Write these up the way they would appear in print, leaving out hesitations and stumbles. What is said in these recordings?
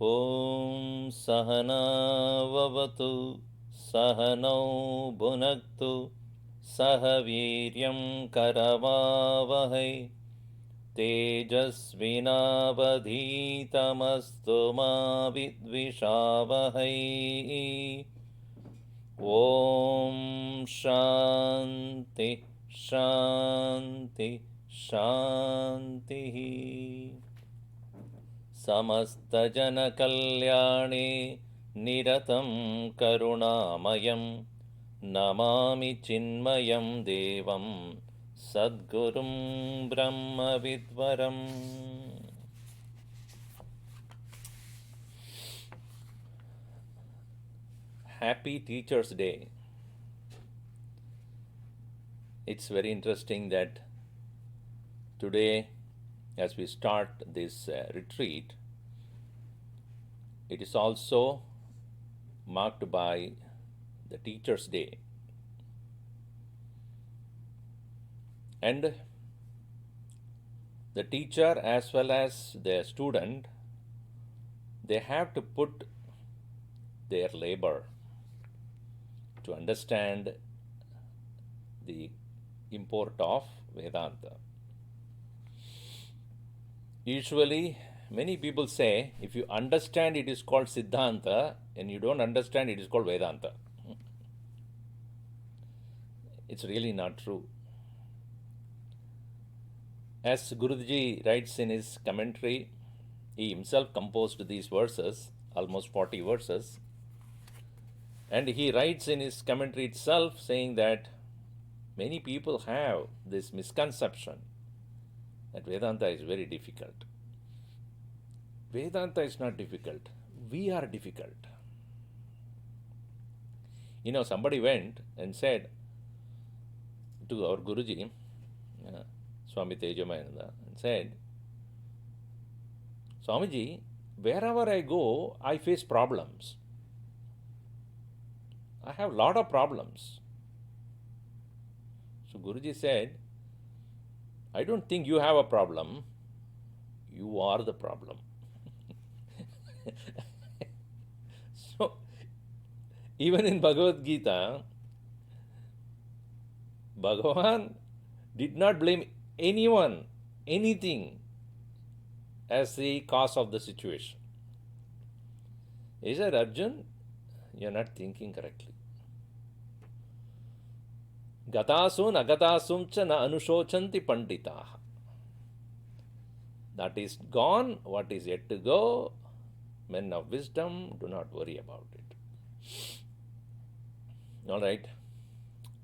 ॐ सहनाववतु सहनौ भुनक्तु सह वीर्यं करवावहै तेजस्विनावधीतमस्तु मा विद्विषावहै ॐ शान्ति शान्ति शान्तिः समस्तजनकल्याणे निरतं करुणामयं नमामि चिन्मयं देवं सद्गुरुं ब्रह्मविद्वरम्. Happy Teachers Day. It's very interesting that today, as we start this retreat, it is also marked by the Teachers Day. And the teacher as well as the student, they have to put their labor to understand the import of Vedanta. Usually, many people say, if you understand it is called Siddhanta, and you don't understand it is called Vedanta. It's really not true. As Guruji writes in his commentary, he himself composed these verses, almost 40 verses, and he writes in his commentary itself saying that many people have this misconception that Vedanta is very difficult. Vedanta is not difficult. We are difficult. Somebody went and said to our Guruji, Swami Ishwarananda, and said, Swamiji, wherever I go, I face problems. I have a lot of problems. So Guruji said, I don't think you have a problem. You are the problem. So, even in Bhagavad Gita, Bhagavan did not blame anyone, anything as the cause of the situation. He said, Arjun, you are not thinking correctly. Gatasum agatasum cha na anushochanti panditaha. That is gone, what is yet to go, men of wisdom, do not worry about it. All right.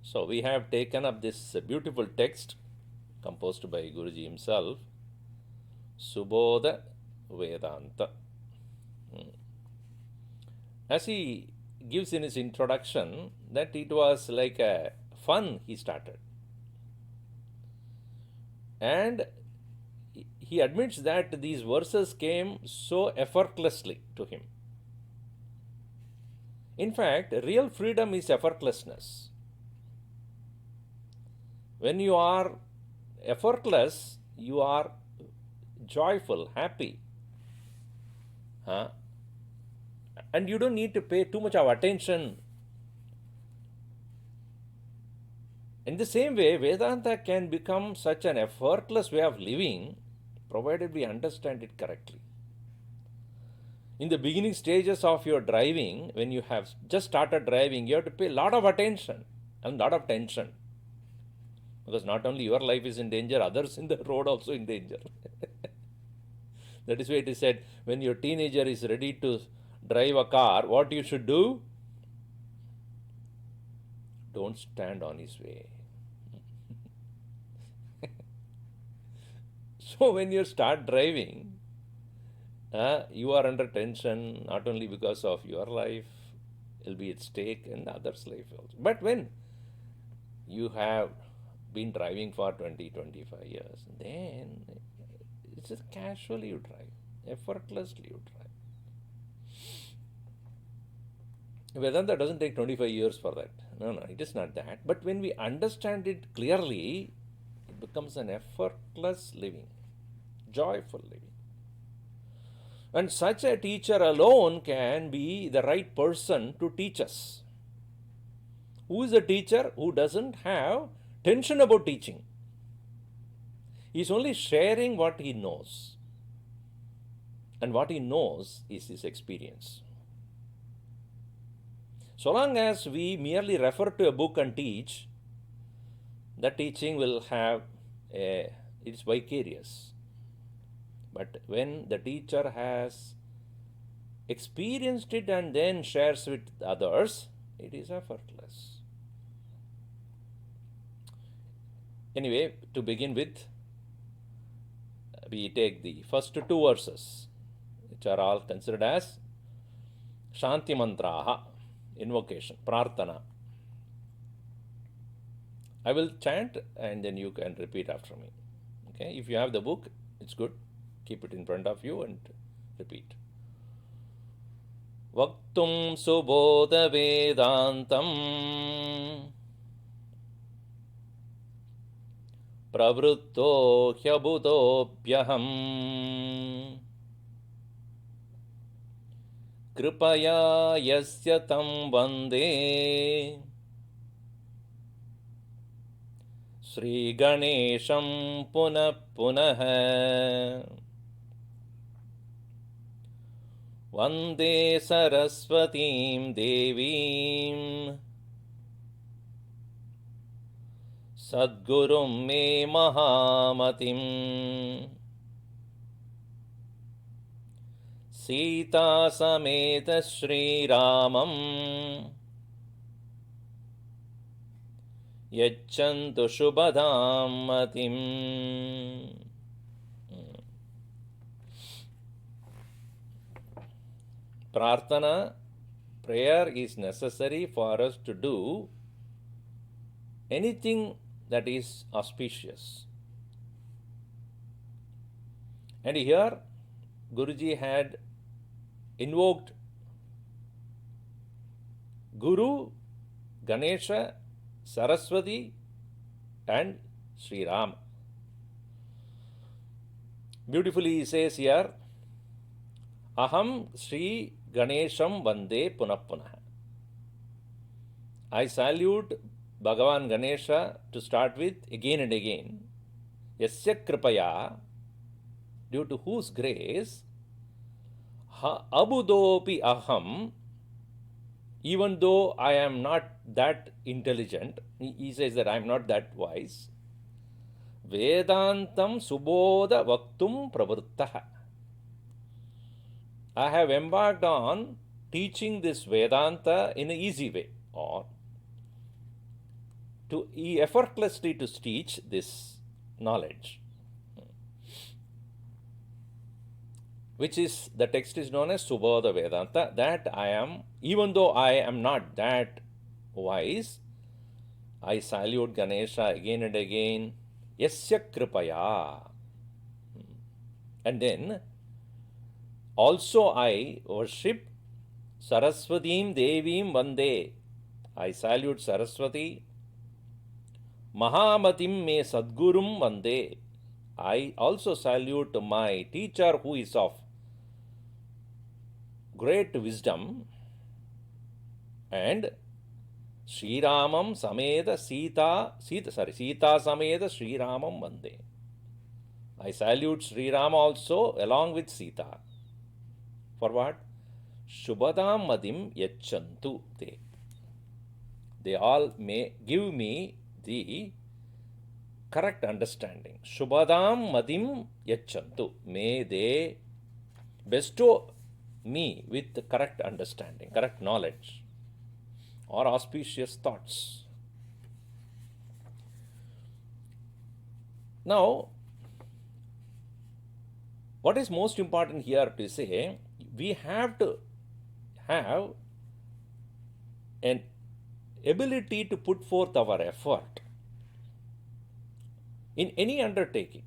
So we have taken up this beautiful text composed by Guruji himself, Subodha Vedanta. As he gives in his introduction, that it was like a fun he started. And he admits that these verses came so effortlessly to him. In fact, real freedom is effortlessness. When you are effortless, you are joyful, happy. And you don't need to pay too much of attention. In the same way, Vedanta can become such an effortless way of living, provided we understand it correctly. In the beginning stages of your driving, when you have just started driving, you have to pay a lot of attention and a lot of tension. Because not only your life is in danger, others in the road also in danger. That is why it is said, when your teenager is ready to drive a car, what you should do? Don't stand on his way. So when you start driving, you are under tension, not only because of your life will be at stake and others' life also. But when you have been driving for 20, 25 years, then it's just casually you drive, effortlessly you drive. Vedanta doesn't take 25 years for that. No, it is not that. But when we understand it clearly, it becomes an effortless living, joyful living. And such a teacher alone can be the right person to teach us. Who is a teacher who doesn't have tension about teaching? He is only sharing what he knows. And what he knows is his experience. So long as we merely refer to a book and teach, the teaching will have it's vicarious. But when the teacher has experienced it and then shares with others, it is effortless. Anyway, to begin with, we take the first two verses, which are all considered as Shanti Mantraha, invocation, Prarthana. I will chant and then you can repeat after me. Okay, if you have the book, it's good. Keep it in front of you and repeat. Vaktum Subodha Vedantam Pravritto Hyabhutopyaham Kripaya Yasya Tam Vande Sri Ganesham Punah Punah Vande Saraswatim Devim Sadgurum Me Mahamatim Sita Sameta Shri Ramam Yachantu Shubhadam Matim. Prarthana, prayer is necessary for us to do anything that is auspicious. And here, Guruji had invoked Guru, Ganesha, Saraswati, and Sri Ram. Beautifully he says here, Aham Sri Ganesham Vande Punah Punah. I salute Bhagavan Ganesha to start with again and again. Yasya Kripaya, due to whose grace, Abudopi Aham, even though I am not that intelligent, he says that I am not that wise, Vedantam Subodha Vaktum Pravrittaha. I have embarked on teaching this Vedanta in an easy way, or to effortlessly to teach this knowledge, which is, the text is known as Subodha Vedanta, that I am, even though I am not that wise, I salute Ganesha again and again, Yasya Kripaya. And then, also I worship Saraswatim Devim Vande. I salute Saraswati. Mahamatim Me Sadgurum Vande. I also salute my teacher who is of great wisdom. And Sri Ramam Sameda Sita Sameda Sri Ramam Vande. I salute Sri Ram also along with Sita. For what? Shubhadam Madim Yachantu Te. They all may give me the correct understanding. Shubhadam Madim Yachantu. May they bestow me with the correct understanding, correct knowledge, or auspicious thoughts. Now, what is most important here to say, we have to have an ability to put forth our effort in any undertaking.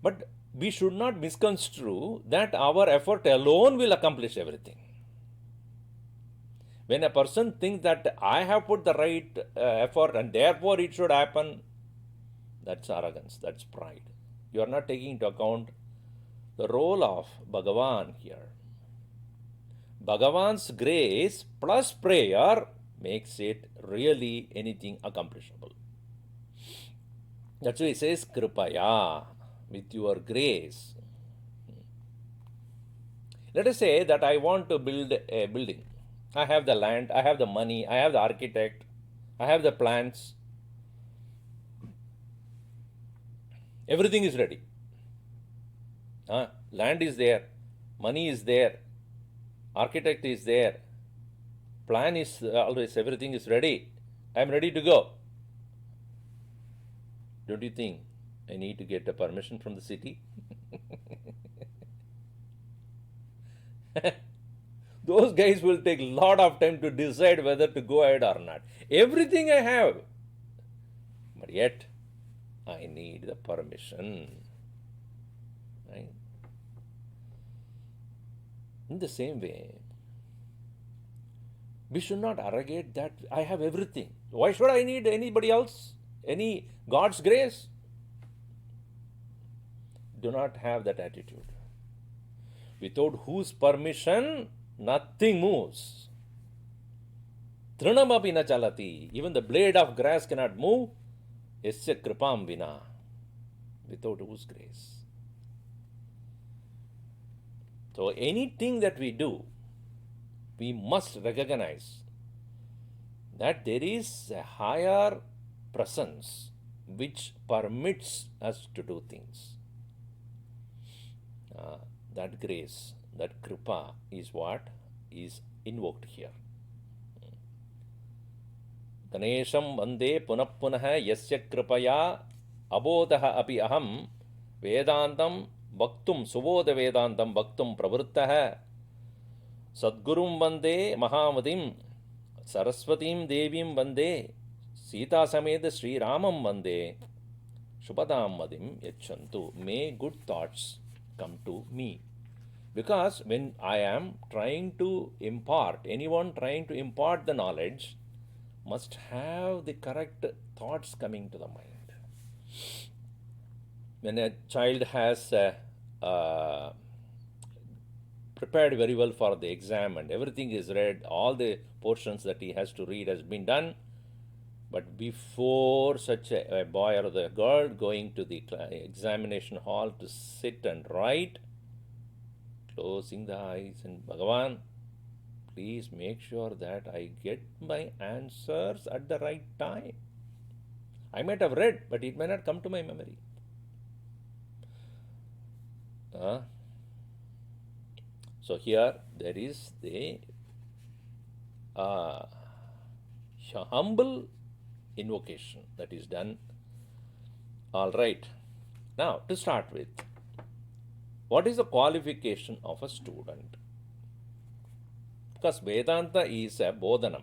But we should not misconstrue that our effort alone will accomplish everything. When a person thinks that I have put the right effort and therefore it should happen, that's arrogance, that's pride. You are not taking into account the role of Bhagavan here. Bhagavan's grace plus prayer makes it really anything accomplishable. That's why he says, Kripaya, with your grace. Let us say that I want to build a building. I have the land, I have the money, I have the architect, I have the plans. Everything is ready. Land is there, money is there, architect is there, plan is always, everything is ready. I am ready to go. Don't you think I need to get a permission from the city? Those guys will take a lot of time to decide whether to go ahead or not. Everything I have, but yet I need the permission. Right? In the same way, we should not arrogate that I have everything. Why should I need anybody else? Any God's grace? Do not have that attitude. Without whose permission, nothing moves. Trinamapi na chalati. Even the blade of grass cannot move. Yasya kripam vina. Without whose grace. So anything that we do, we must recognize that there is a higher presence which permits us to do things. That grace, that kripa is what is invoked here. Ganesham vande punah punah yasya kripaya abodaha api aham vedantam bhaktum subodha vedantam bhaktum pravruttah sadgurum vande mahamadim saraswatim devim vande sita sameda Sri Ramam vande shubhadam madim yachantu. May good thoughts come to me. Because when I am trying to impart, anyone trying to impart the knowledge must have the correct thoughts coming to the mind. When a child has prepared very well for the exam and everything is read, all the portions that he has to read has been done, but before such a boy or the girl going to the examination hall to sit and write, closing the eyes and Bhagavan, please make sure that I get my answers at the right time. I might have read, but it may not come to my memory. So here there is the humble invocation that is done. All right. Now to start with, what is the qualification of a student? Because Vedanta is a bodhanam.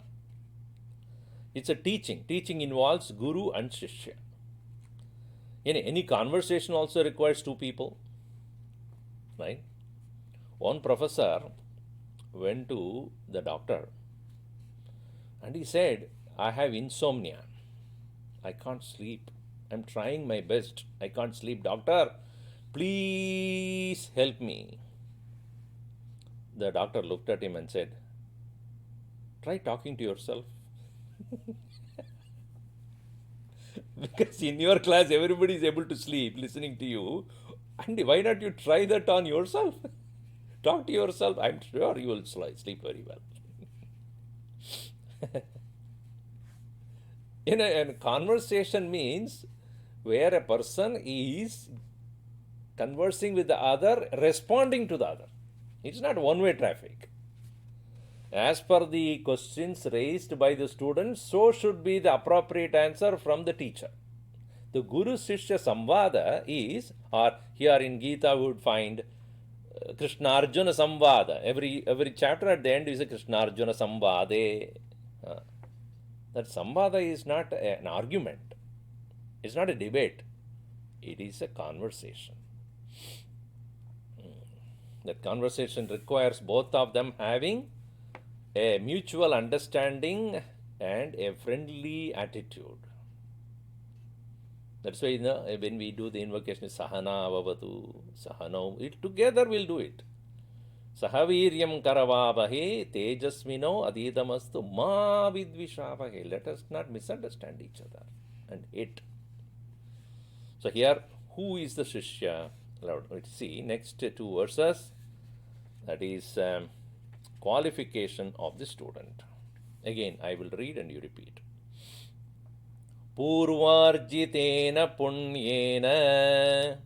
It's a teaching. Teaching involves guru and shishya. Any conversation also requires two people. Right? One professor went to the doctor and he said, I have insomnia. I can't sleep. I'm trying my best. I can't sleep. Doctor, please help me. The doctor looked at him and said, try talking to yourself. Because in your class, everybody is able to sleep listening to you. And why not you try that on yourself? Talk to yourself. I'm sure you will sleep very well. In a conversation means where a person is conversing with the other, responding to the other. It's not one-way traffic. As per the questions raised by the students, so should be the appropriate answer from the teacher. The Guru-Shishya Samvada is, or here in Gita we would find Krishna-Arjuna Samvada. Every chapter at the end is a Krishna-Arjuna Samvade. That Samvada is not an argument. It's not a debate. It is a conversation. That conversation requires both of them having a mutual understanding and a friendly attitude. That's why when we do the invocation, Sahana Avavatu, Sahano, together we'll do it. Sahaviryam Karavavahe, Tejasmino Adidamastu Ma Vidvishavahe. Let us not misunderstand each other and hate. So here, who is the Shishya? Let's see, next two verses. That is qualification of the student. Again, I will read and you repeat. Purvarjitena punyena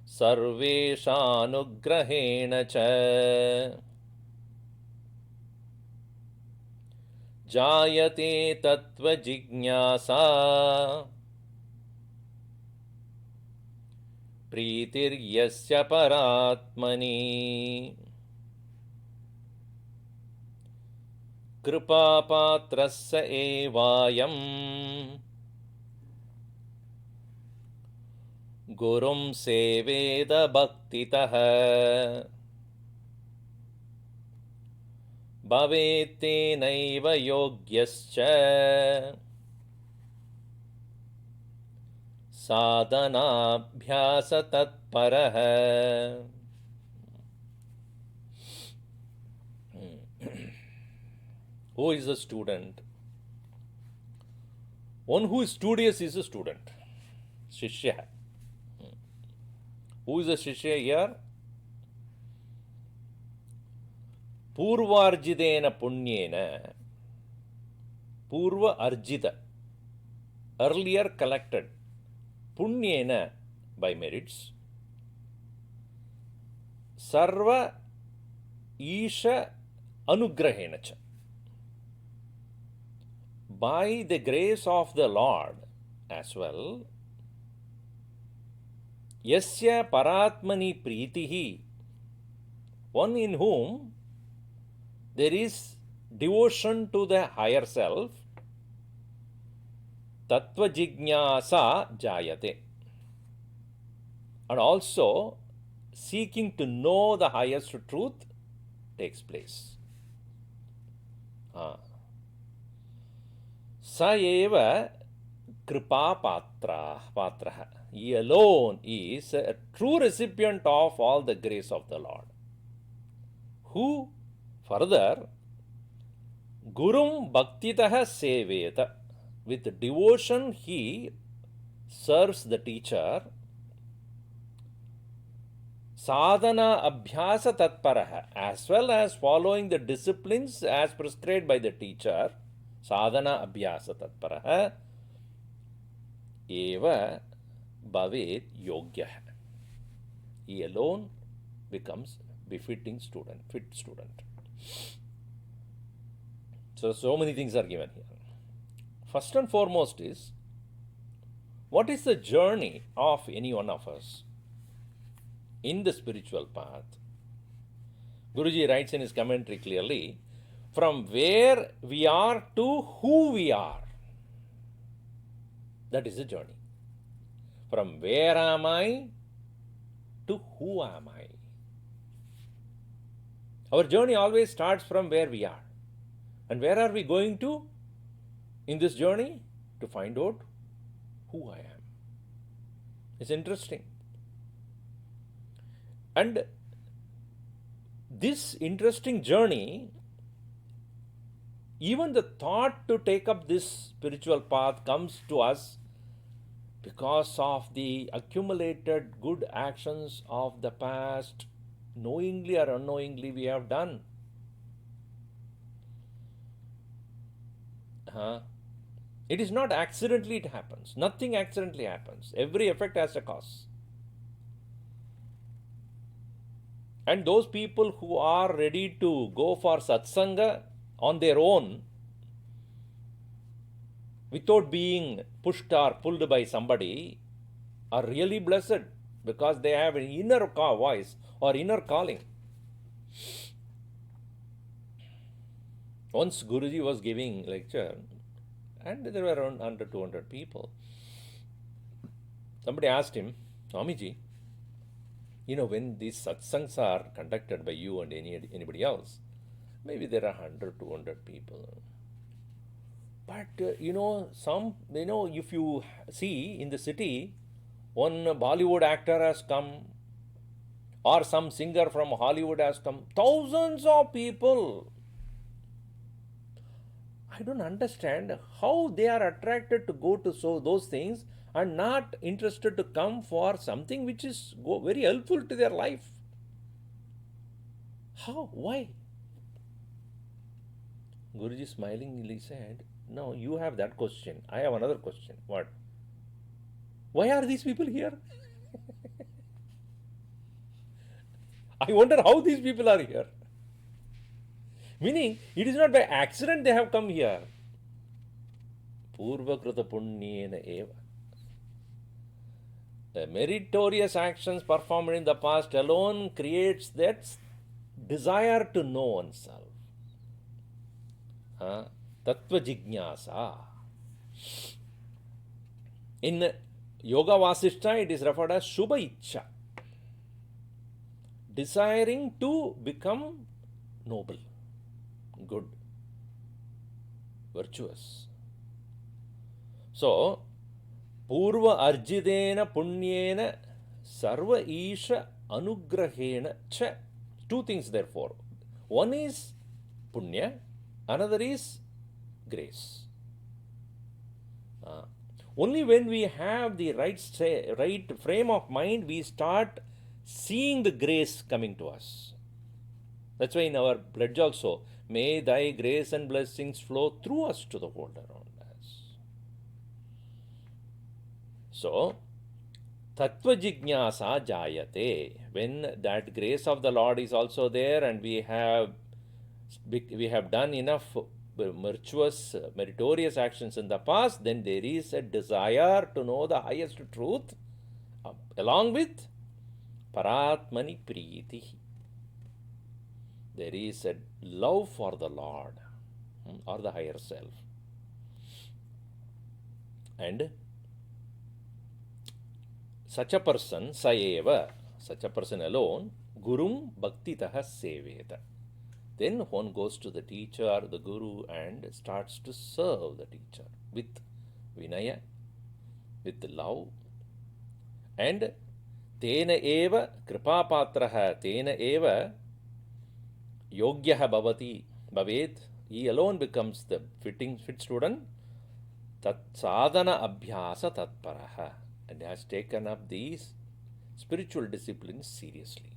sarveshanugrahena cha jayate tattva jignasa pritiryasya paratmani कृपापात्रस्य एवायं गुरुं सेवेद भक्तितः भवेत्तेनैव योग्यश्च साधनाभ्यासतत्परः. Who is a student? One who is studious is a student. Shishya. Who is a Shishya here? Purvarjidena punyena. Purva arjita. Earlier collected. Punyena by merits. Sarva Isha Anugrahena cha. By the grace of the Lord as well, yasya paratmani pritihi, one in whom there is devotion to the higher self, tattva jignasa jayate, and also seeking to know the highest truth takes place. Sa eva kripa patraha. He alone is a true recipient of all the grace of the Lord. Who further Gurum Bhaktitaha Seveta, with devotion he serves the teacher. Sadhana Abhyasa Tatparaha, as well as following the disciplines as prescribed by the teacher. Sadhana Abhyasa Tatparaha Eva Bhavet Yogyaha. He alone becomes befitting student, fit student. So many things are given here. First and foremost is, what is the journey of any one of us in the spiritual path? Guruji writes in his commentary clearly, from where we are to who we are. That is the journey. From where am I to who am I? Our journey always starts from where we are. And where are we going to in this journey? To find out who I am. It's interesting. And this interesting journey, even the thought to take up this spiritual path comes to us because of the accumulated good actions of the past, knowingly or unknowingly we have done. It is not accidentally it happens. Nothing accidentally happens. Every effect has a cause. And those people who are ready to go for satsanga on their own, without being pushed or pulled by somebody, are really blessed because they have an inner voice or inner calling. Once Guruji was giving lecture and there were around 100, 200 people. Somebody asked him, Swamiji, when these satsangs are conducted by you and anybody else, maybe there are 100, 200 people. But if you see in the city, one Bollywood actor has come, or some singer from Hollywood has come, thousands of people. I don't understand how they are attracted to go to those things and not interested to come for something which is very helpful to their life. How? Why? Guruji smilingly said, "No, you have that question. I have another question. What? Why are these people here? I wonder how these people are here." Meaning, it is not by accident they have come here. Purvakrita punyena eva. The meritorious actions performed in the past alone creates that desire to know oneself. Tattva jijnasa. In Yoga Vasishta, it is referred as Shubha Ichcha. Desiring to become noble, good, virtuous. So, Purva Arjidena Punyena Sarva Isha Anugrahena Cha. Two things, therefore. One is Punya, another is grace. Only when we have the right frame of mind, we start seeing the grace coming to us. That's why in our pledge also, may thy grace and blessings flow through us to the world around us. So, tattva jijnasa jayate. When that grace of the Lord is also there and we have done enough virtuous, meritorious actions in the past, then there is a desire to know the highest truth along with paratmani priti. There is a love for the Lord or the higher self. And such a person, saeva, such a person alone, gurum bhaktitaha seveta. Then one goes to the teacher, the guru, and starts to serve the teacher with vinaya, with love. And tena eva kripapatraha, tena eva yogyaha bhavet. He alone becomes the fit student. Tat sadhana abhyasa tatparaha. And has taken up these spiritual disciplines seriously.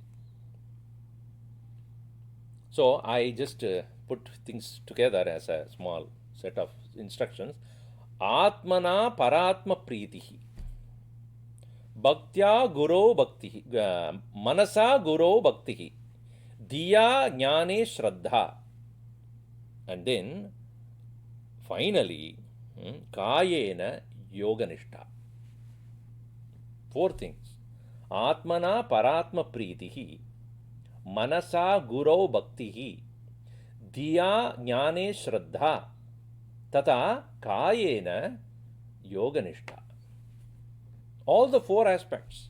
So I just put things together as a small set of instructions. Atmana paratma pritihi. Bhaktya guru bhaktihi. Manasa guru bhaktihi. Diya jnane shraddha. And then finally, kayena yoganishta. 4 things. Atmana paratma pritihi. Manasa gurau bhaktihi, diya jnane shraddha, tata kayena yoganishta. All the 4 aspects.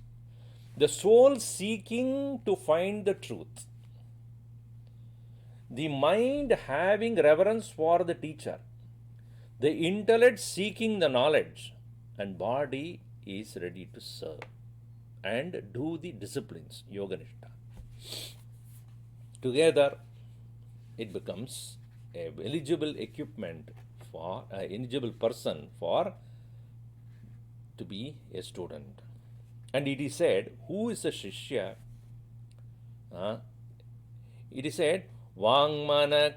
The soul seeking to find the truth. The mind having reverence for the teacher. The intellect seeking the knowledge. And body is ready to serve and do the disciplines, yoganishta. Together, it becomes a eligible equipment for an eligible person for to be a student. And it is said, who is a shishya? It is said, Vangmana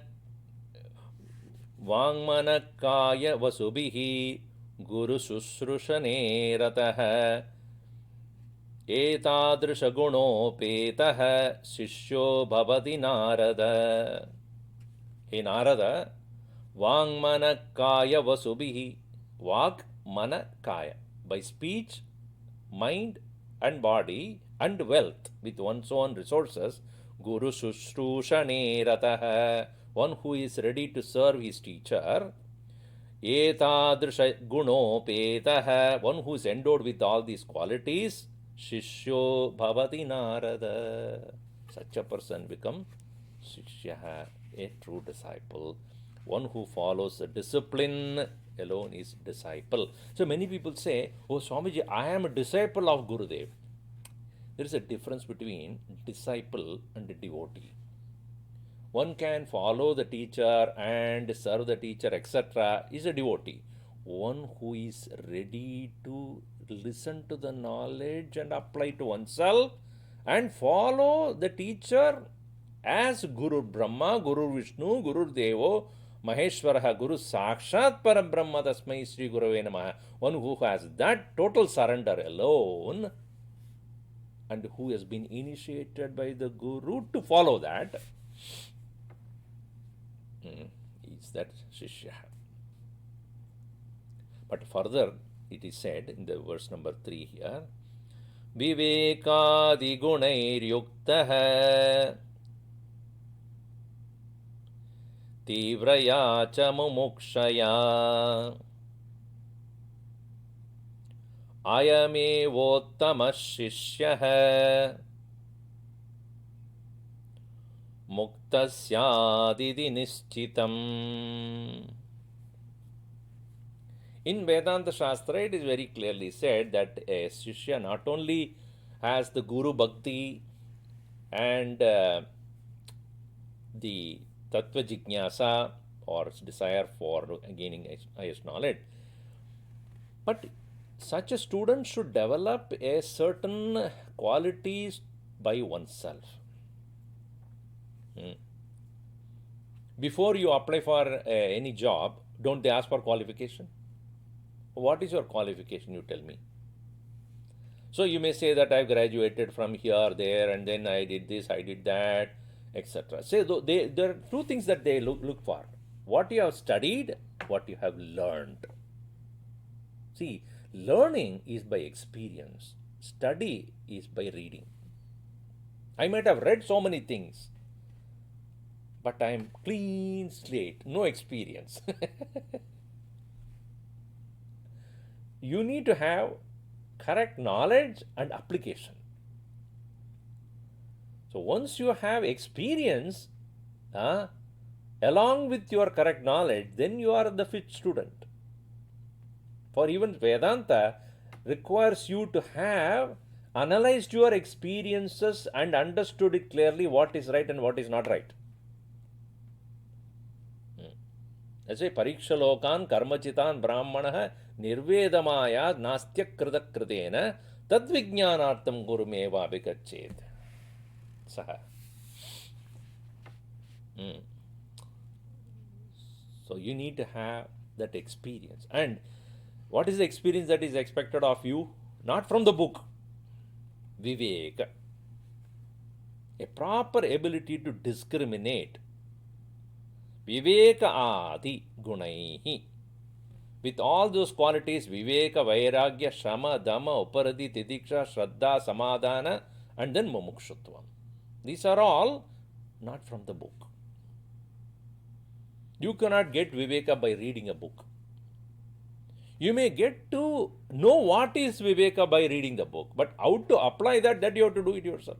kaya vasubhihi guru susrushane ratah etadrisha gunopetah shishyo bhavati narada. Hey Narada, Vangmana kaya vasubhihi. Vak, mana, kaya. By speech, mind and body and wealth with one's own resources, Guru Susrushane Ratah, one who is ready to serve his teacher, Etadrisha Gunopetah, one who is endowed with all these qualities, Shishyo Bhavati Narada. Such a person become Shishya, a true disciple. One who follows the discipline alone is disciple. So many people say, "Oh, Swamiji, I am a disciple of Gurudev." There is a difference between disciple and devotee. One can follow the teacher and serve the teacher, etc., is a devotee. One who is ready to listen to the knowledge and apply to oneself and follow the teacher as Guru Brahma, Guru Vishnu, Guru Devo, Maheshwaraha, Guru Sakshat Parabrahma Tasmai Sri Gurave Namaha. One who has that total surrender alone and who has been initiated by the Guru to follow that is that Shishya. But further, it is said in the verse number 3 here, Vivekadi Tivraya cha mumukshaya Ayamevottama Shishyah Muktasyadidi Nishchitam. In Vedanta Shastra, it is very clearly said that a Shishya not only has the Guru Bhakti and the Tattva Jignasa or desire for gaining highest knowledge, but such a student should develop a certain qualities by oneself. Before you apply for any job, don't they ask for qualification? What is your qualification, you tell me? So you may say that I graduated from here, there, and then I did this, I did that, etc. So there are two things that they look for. What you have studied, what you have learned. See, learning is by experience. Study is by reading. I might have read so many things, but I am clean slate, no experience. You need to have correct knowledge and application. So once you have experience, along with your correct knowledge, then you are the fit student. For even Vedanta requires you to have analyzed your experiences and understood it clearly what is right and what is not right. ऐसे परीक्षलोकान् कर्मचितान् ब्राह्मणः निर्वेदमायात् नास्त्यकृतकृतेन तद्विज्ञानार्थं गुरुमेवाभिगच्छेत् सः. So you need to have that experience. And what is the experience that is expected of you? Not from the book. Viveka. A proper ability to discriminate. Viveka adi gunaihi. With all those qualities, Viveka, Vairagya, Shama, Dhamma, Uparadi, Tidiksha, Shraddha, Samadhana, and then Mumukshutvam. These are all not from the book. You cannot get Viveka by reading a book. You may get to know what is Viveka by reading the book, but how to apply that you have to do it yourself.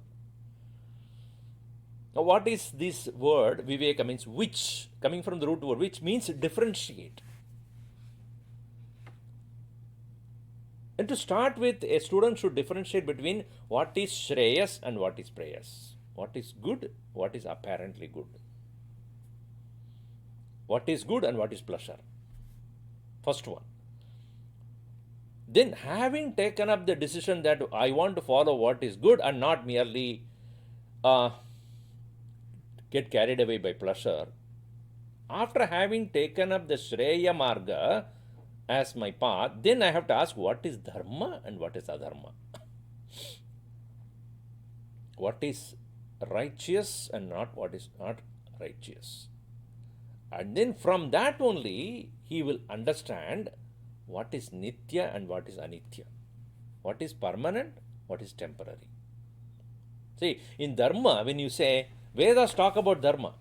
Now, what is this word? Viveka means which, coming from the root word, which means differentiate. And to start with, a student should differentiate between what is Shreyas and what is Preyas. What is good, what is apparently good. What is good and what is pleasure. First one. Then, having taken up the decision that I want to follow what is good and not merely get carried away by pleasure, after having taken up the Shreya Marga as my path, then I have to ask what is Dharma and what is Adharma. What is righteous and not what is not righteous. And then from that only he will understand what is Nitya and what is Anitya. What is permanent, what is temporary. See, in Dharma, when you say, Vedas talk about Dharma.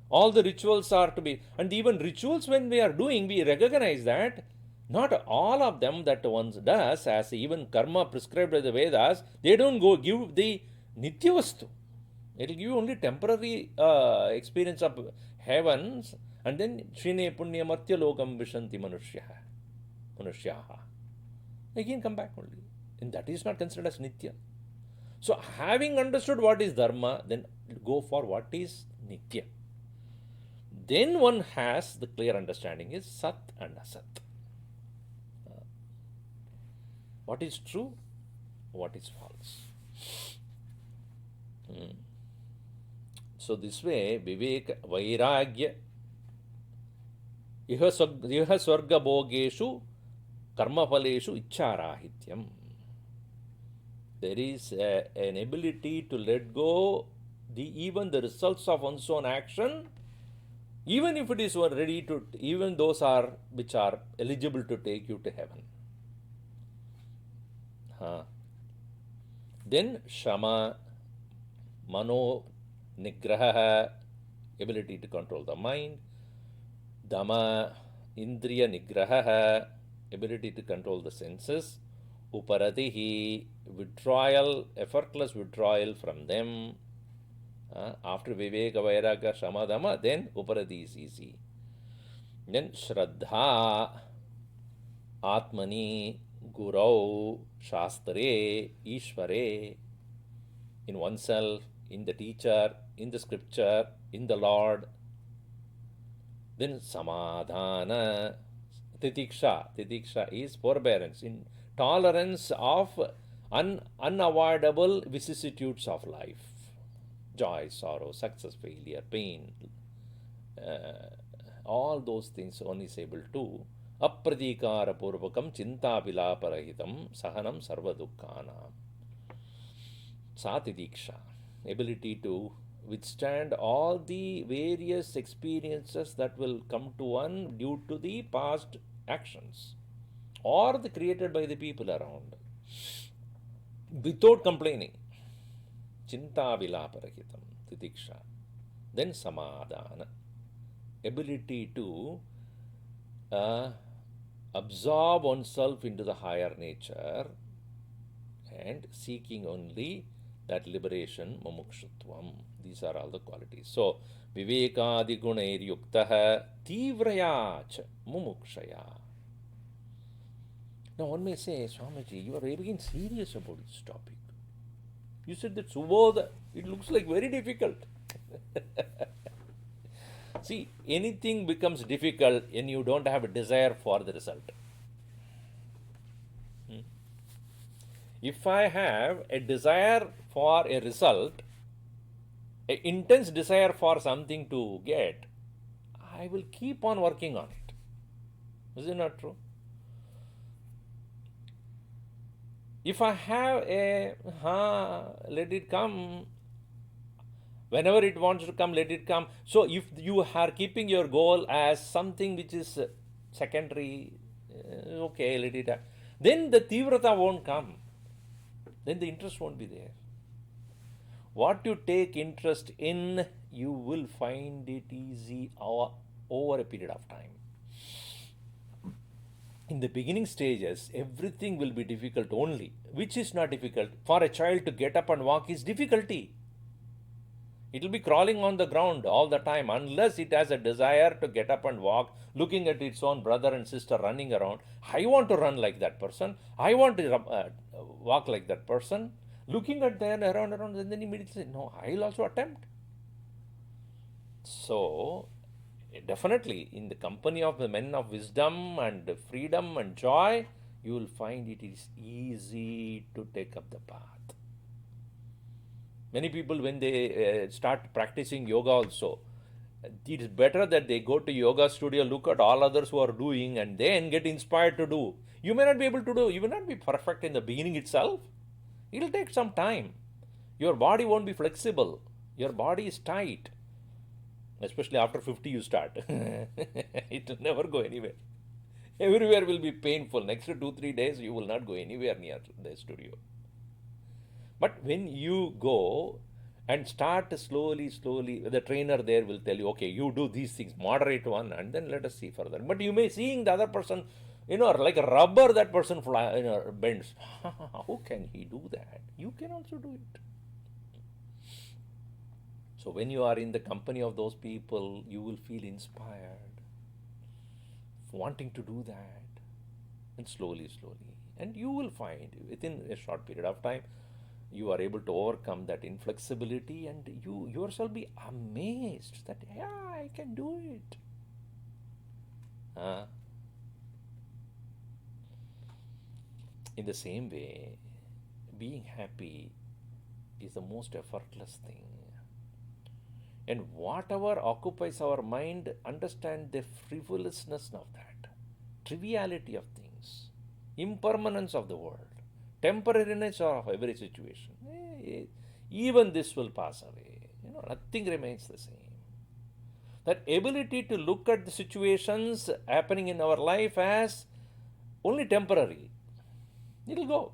All the rituals are to be, and even rituals when we are doing, we recognize that not all of them that one does, as even karma prescribed by the Vedas, they don't go give the Nityavastu. It will give you only temporary experience of heavens, and then Shrine Punya Matya Lokam Vishanti Manushyaha. Again come back only. And that is not considered as Nitya. So having understood what is Dharma, then go for what is Nitya. Then one has the clear understanding is Sat and Asat. What is true? What is false? So this way, Vivek Vairagya Iha Swarga Bhogeshu Karma Phaleshu Icharahityam. There is an ability to let go even the results of one's own action, even if it is ready to, even those are which are eligible to take you to heaven. Then Shama, Mano, Nigraha, ability to control the mind. Dama, Indriya Nigraha, ability to control the senses. Uparatihi, withdrawal, effortless withdrawal from them. After Viveka, Vairagya, Shama, Dama, then Uparati is easy. Then Shraddha, Atmani, Gurau, Shastre, Ishvare, in oneself, in the teacher, in the scripture, in the Lord. Then Samadhana, Titiksha. Titiksha is forbearance, in tolerance of unavoidable vicissitudes of life. Joy, sorrow, success, failure, pain. All those things one is able to. Apradikara purvakam chinta vilaparahitam sahanam sarva dukkhanam. Satidiksha, ability to withstand all the various experiences that will come to one due to the past actions or the created by the people around, without complaining. Chinta vilaparahitam, titiksha. Then samadhana, ability to absorb oneself into the higher nature and seeking only that liberation, mumukshutvam. These are all the qualities. So, vivekadi gunair yuktaha tivrayach mumukshaya. Now one may say, Swamiji, you are being serious about this topic. You said that Subodha, it looks like very difficult. See, anything becomes difficult when you don't have a desire for the result. If I have a desire for a result, an intense desire for something to get, I will keep on working on it. Is it not true? If I have a, let it come, whenever it wants to come, let it come. So if you are keeping your goal as something which is secondary, okay, let it happen, then the tivrata won't come. Then the interest won't be there. What you take interest in, you will find it easy over a period of time. In the beginning stages, everything will be difficult only. Which is not difficult? For a child to get up and walk is difficulty. It will be crawling on the ground all the time unless it has a desire to get up and walk, looking at its own brother and sister running around. I want to run like that person. I want to walk like that person. Looking at them around, and then immediately say, no, I will also attempt. So, definitely, in the company of the men of wisdom and freedom and joy, you will find it is easy to take up the path. Many people, when they start practicing yoga also, it is better that they go to yoga studio, look at all others who are doing, and then get inspired to do. You may not be able to do, you may not be perfect in the beginning itself. It will take some time. Your body won't be flexible. Your body is tight. Especially after 50 you start. It will never go anywhere. Everywhere will be painful. Next 2-3 days you will not go anywhere near the studio. But when you go and start slowly, the trainer there will tell you, okay, you do these things, moderate one, and then let us see further. But you may seeing the other person, like a rubber, that person bends. How can he do that? You can also do it. So when you are in the company of those people, you will feel inspired, wanting to do that, and slowly, slowly. And you will find within a short period of time, you are able to overcome that inflexibility, and you yourself be amazed that, yeah, I can do it. Uh, in the same way, being happy is the most effortless thing. And whatever occupies our mind, understand the frivolousness of that, triviality of things, impermanence of the world, temporariness of every situation. Even this will pass away. Nothing remains the same. That ability to look at the situations happening in our life as only temporary, it'll go.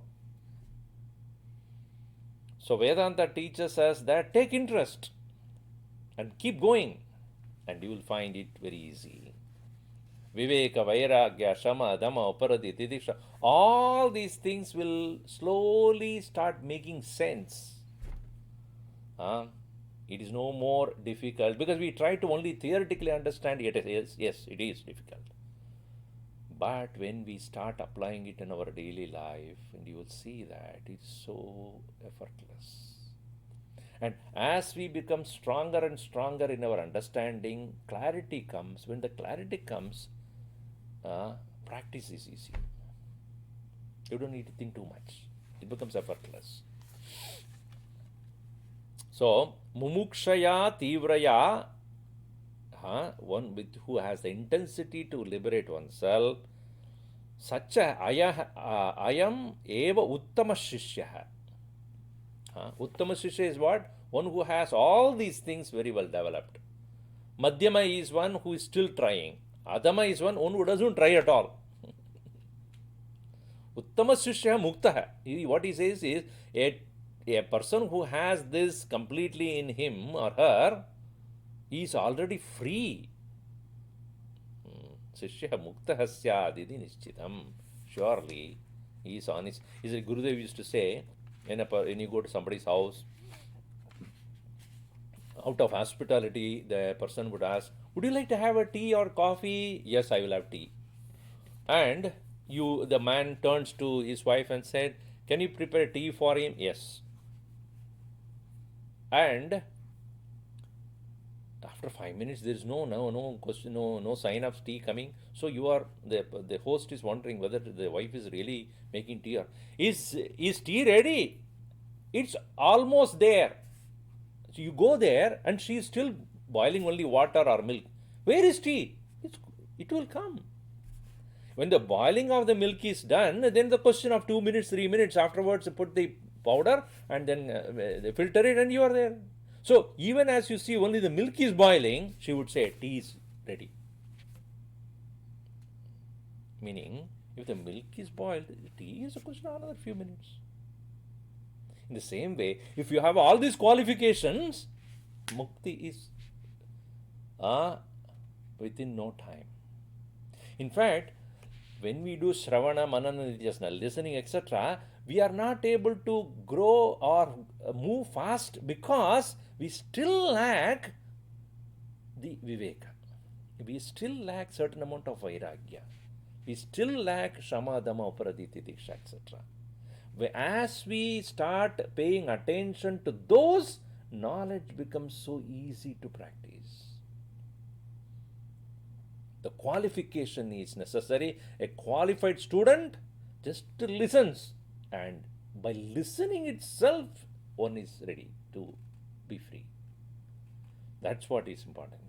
So Vedanta teaches us that take interest and keep going, and you will find it very easy. Viveka, Vairagya, Shama, Dhamma, Uparati, Tidiksha, all these things will slowly start making sense. It is no more difficult because we try to only theoretically understand it. Yes, it is difficult. But when we start applying it in our daily life, and you will see that it's so effortless. And as we become stronger and stronger in our understanding, clarity comes. When the clarity comes, practice is easy. You don't need to think too much. It becomes effortless. So, mumukshaya tivraya, one who has the intensity to liberate oneself, such a ayam eva uttama shishya. Uttama shishya is what? One who has all these things very well developed. Madhyama is one who is still trying. Adama is one who doesn't try at all. Uttama shishya mukta. What he says is, a person who has this completely in him or her is already free. Shishya mukta syadidi nishchitam. Surely he is honest. Is it Gurudev used to say, when you go to somebody's house, out of hospitality, the person would ask, would you like to have a tea or coffee? Yes, I will have tea. And the man turns to his wife and said, can you prepare tea for him? Yes. And after 5 minutes, there is no question, no sign of tea coming. So the host is wondering whether the wife is really making tea or is tea ready? It's almost there. So you go there and she is still boiling only water or milk. Where is tea? It will come. When the boiling of the milk is done, then the question of 2 minutes, 3 minutes afterwards, put the powder and then filter it and you are there. So even as you see only the milk is boiling, she would say tea is ready. Meaning, if the milk is boiled, tea is a question of another few minutes. In the same way, if you have all these qualifications, mukti is within no time. In fact, when we do Shravana, Manana, Nidhyasana, listening, etc., we are not able to grow or move fast because we still lack the Viveka. We still lack certain amount of Vairagya. We still lack Shama, Dhamma, Uparati, Tidiksha, etc. As we start paying attention to those, knowledge becomes so easy to practice. The qualification is necessary. A qualified student just listens, and by listening itself, one is ready to be free. That's what is important.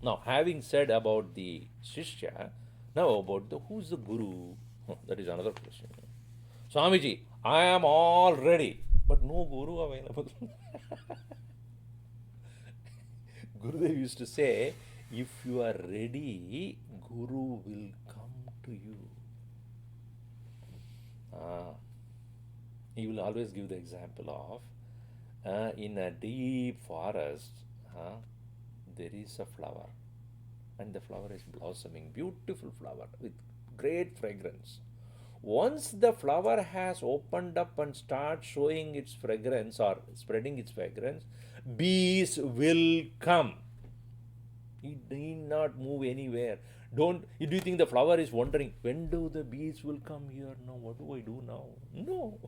Now, having said about the Shishya, now about who's the Guru? That is another question. Swamiji, I am all ready, but no Guru available. Gurudev used to say, if you are ready, Guru will come to you. He will always give the example of in a deep forest, there is a flower, and the flower is blossoming, beautiful flower with great fragrance. Once the flower has opened up and start showing its fragrance or spreading its fragrance, bees will come. It need not move anywhere. Don't. Do you think the flower is wondering when do the bees will come here? No. What do I do now? No.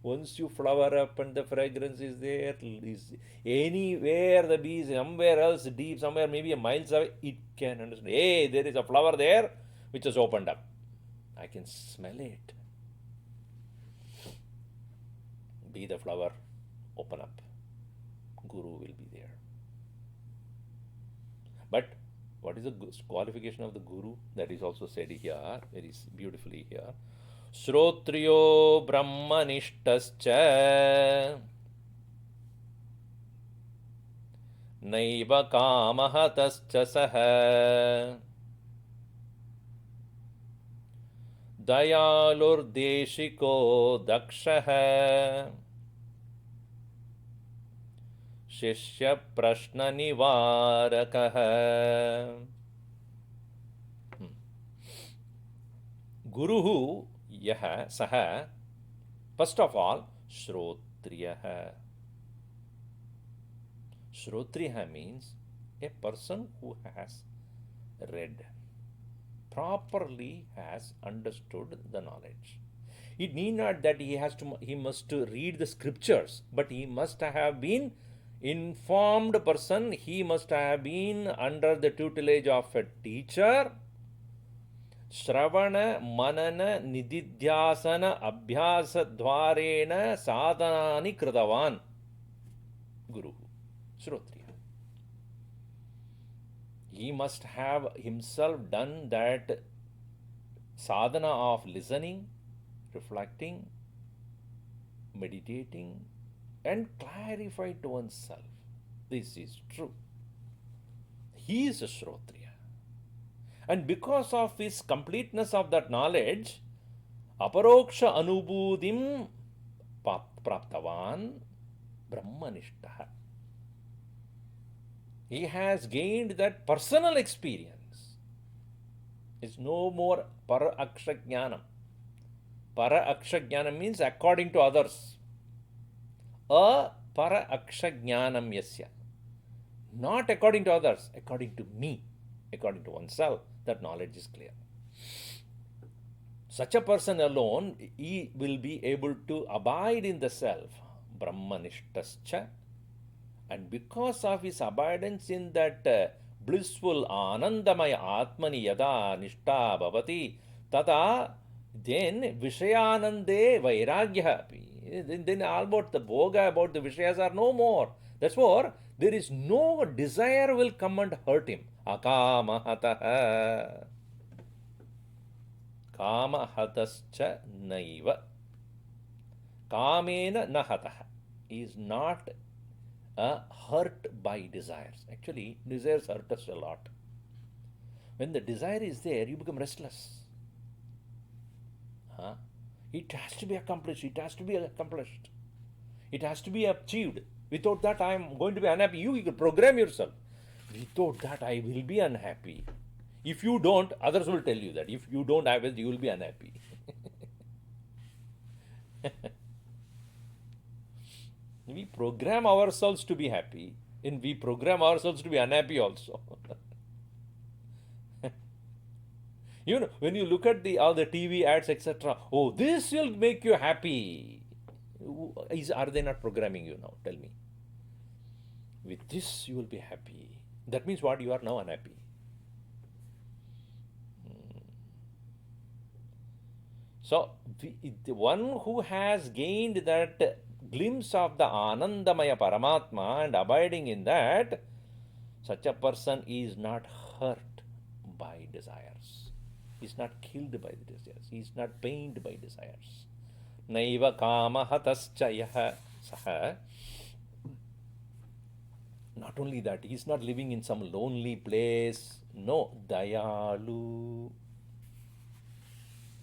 Once you flower up and the fragrance is there, is anywhere the bees, somewhere else, deep, somewhere maybe a miles away, it can understand. Hey, there is a flower there which has opened up. I can smell it. Be the flower, open up. Guru will be there. But what is the qualification of the Guru? That is also said here, very beautifully here. Shrotriyo brahmanishtascha naiva kamahatascha saha dayalurdeshiko dakshaha शिष्य प्रश्न निवारकः. गुरुः यः सः, first of all, श्रोत्रियः. श्रोत्रियः means a person who has read, properly has understood the knowledge. It need not that he must read the scriptures, but he must have been informed person. He must have been under the tutelage of a teacher. Shravana, manana, nididhyasana, abhyasa dvarena sadhanani kritavan. Guru, Shrotriya. He must have himself done that sadhana of listening, reflecting, meditating, and clarify to oneself. This is true. He is a Shrotriya. And because of his completeness of that knowledge, aparoksha anubhudim praptavan brahmanishtaha. He has gained that personal experience. It's no more para aksha jnanam. Para aksha jnanam means according to others. A para aksha jnanam yasya. Not according to others, according to me, according to oneself, that knowledge is clear. Such a person alone, he will be able to abide in the self, brahmanishtascha, and because of his abidance in that blissful anandamaya atmani yada nishta bhavati, tada then vishayanande vairagya api. Then all about the bhoga, about the vishayas are no more. That's why there is no desire will come and hurt him. Akamahataha. Kamahatascha naiva. Kamena nahataha. He is not hurt by desires. Actually, desires hurt us a lot. When the desire is there, you become restless. It has to be accomplished. It has to be accomplished. It has to be achieved. Without that, I am going to be unhappy. You can program yourself. Without that, I will be unhappy. If you don't, others will tell you that. If you don't have it, you will be unhappy. We program ourselves to be happy, and we program ourselves to be unhappy also. You know, when you look at all the TV ads, etc., oh, this will make you happy. Are they not programming you now? Tell me. With this, you will be happy. That means what? You are now unhappy. So, the one who has gained that glimpse of the Anandamaya Paramatma and abiding in that, such a person is not hurt by desires. He is not killed by the desires. He is not pained by desires. Naiva kama hatascha yaha saha. Not only that, he is not living in some lonely place. No, dayalu.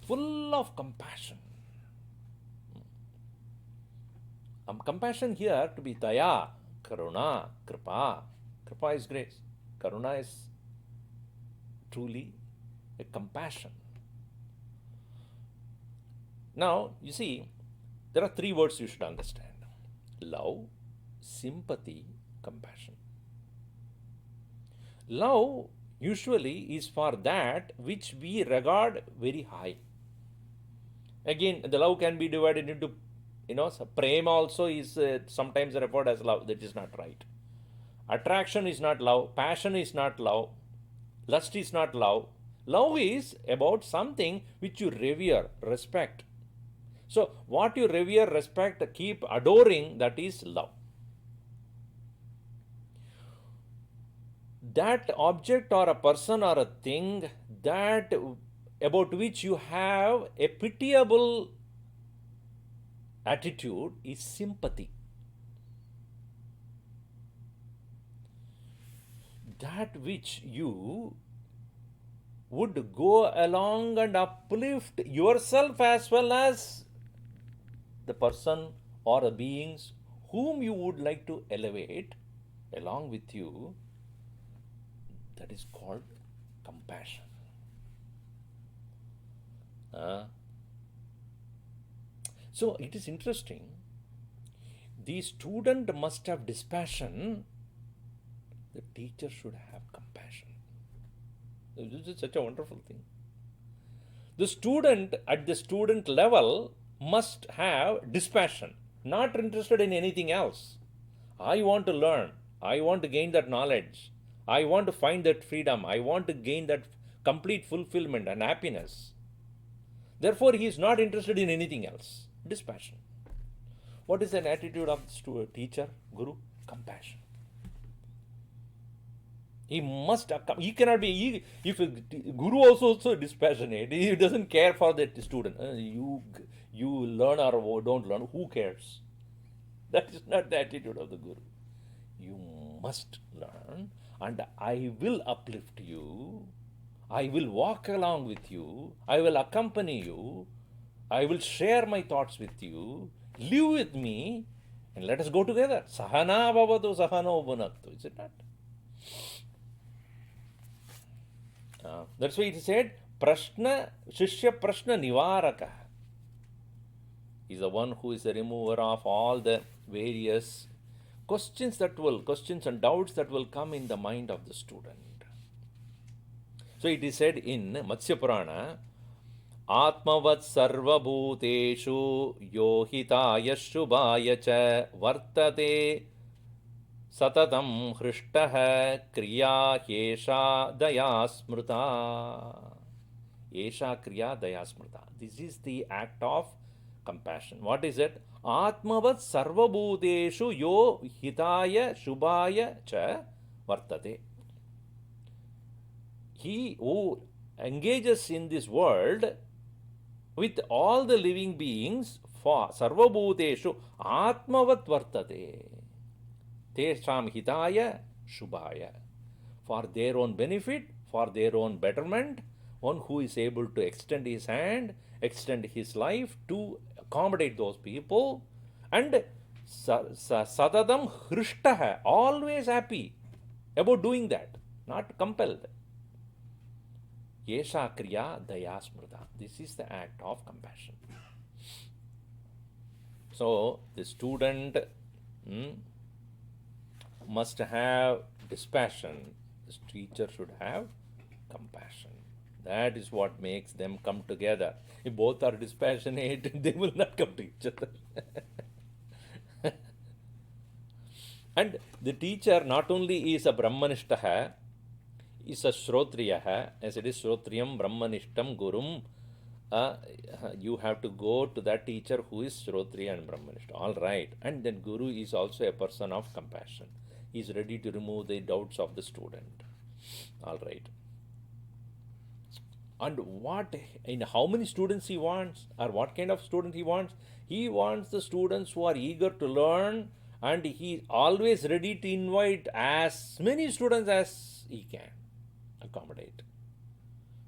Full of compassion. Compassion here to be daya, karuna, kripa. Kripa is grace. Karuna is truly a compassion. Now, you see, there are three words you should understand: love, sympathy, compassion. Love usually is for that which we regard very high. Again, the love can be divided into, prema also is sometimes referred as love. That is not right. Attraction is not love. Passion is not love. Lust is not love. Love is about something which you revere, respect. So, what you revere, respect, keep adoring, that is love. That object or a person or a thing that about which you have a pitiable attitude is sympathy. That which you would go along and uplift yourself as well as the person or the beings whom you would like to elevate along with you, that is called compassion. So it is interesting. The student must have dispassion, the teacher should have compassion. This is such a wonderful thing. The student at the student level must have dispassion, not interested in anything else. I want to learn. I want to gain that knowledge. I want to find that freedom. I want to gain that complete fulfillment and happiness. Therefore, he is not interested in anything else. Dispassion. What is an attitude of the teacher, guru? Compassion. He must, he cannot be, if a guru also dispassionate, he doesn't care for that student. You learn or don't learn, who cares? That is not the attitude of the guru. You must learn, and I will uplift you. I will walk along with you. I will accompany you. I will share my thoughts with you. Live with me, and let us go together. Sahana bhavatu sahano bhunaktu. Is it not? That's why it said, Prashna, Shishya Prashna Nivaraka is the one who is the remover of all the various questions and doubts that will come in the mind of the student. So it is said in Matsya Purana, Atmavat sarva bhuteshu yohitaya shubhaya cha vartate satatam hrishtah kriya yesha daya smrita. Yesha kriya daya smrita. This is the act of compassion. What is it? Atmavat sarva bhuteshu yo hitaya shubhaya cha vartate. He who engages in this world with all the living beings for sarva bhuteshu atmavat vartate. Tesham hitaya shubhaya. For their own benefit, for their own betterment, one who is able to extend his hand, extend his life to accommodate those people, and sadadam hrishtah, always happy about doing that, not compelled. Yesha kriya daya smrita. This is the act of compassion. So the student must have dispassion. The teacher should have compassion. That is what makes them come together. If both are dispassionate, they will not come to each other. And the teacher not only is a Brahmanishtaha, is a Shrotriyaha, as it is Shrotriyam Brahmanishtam Gurum. You have to go to that teacher who is Shrotriya and Brahmanishta. All right. And then Guru is also a person of compassion. He is ready to remove the doubts of the student. All right. And how many students he wants, or what kind of student he wants? He wants the students who are eager to learn, and he is always ready to invite as many students as he can accommodate.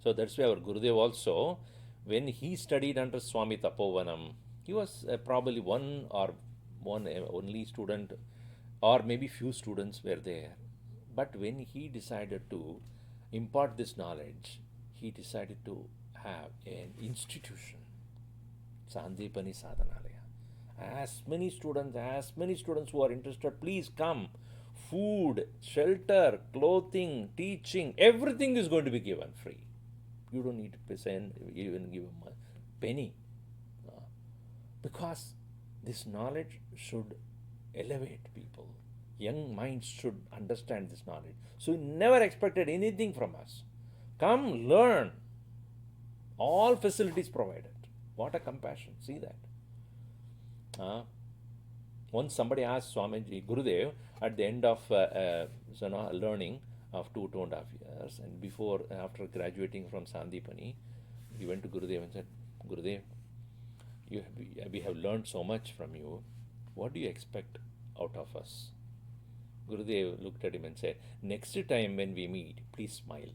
So that's why our Gurudev also, when he studied under Swami Tapovanam, he was probably one only student, or maybe few students were there. But when he decided to impart this knowledge, he decided to have an institution. Sandipani Sadhanalaya. As many students who are interested, please come. Food, shelter, clothing, teaching, everything is going to be given free. You don't need to send, even give a penny. Because this knowledge should elevate people. Young minds should understand this knowledge. So he never expected anything from us. Come, learn. All facilities provided. What a compassion. See that. Once somebody asked Swamiji, Gurudev, at the end of learning of 2.5 years, and after graduating from Sandipani, he went to Gurudev and said, Gurudev, we have learned so much from you. What do you expect out of us? Gurudev looked at him and said, next time when we meet, please smile.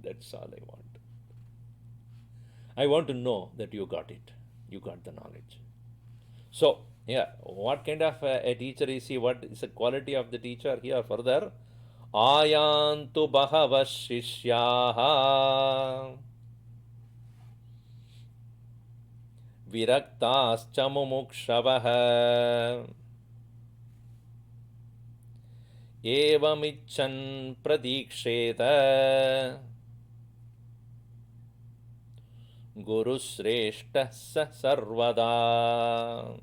That's all I want. I want to know that you got it. You got the knowledge. So, what kind of a teacher is he? What is the quality of the teacher here further? Ayantu bahava shishyaha viraktascha mumukshavaha evamichan pradiksheta Guru Sreshta sa sarvada.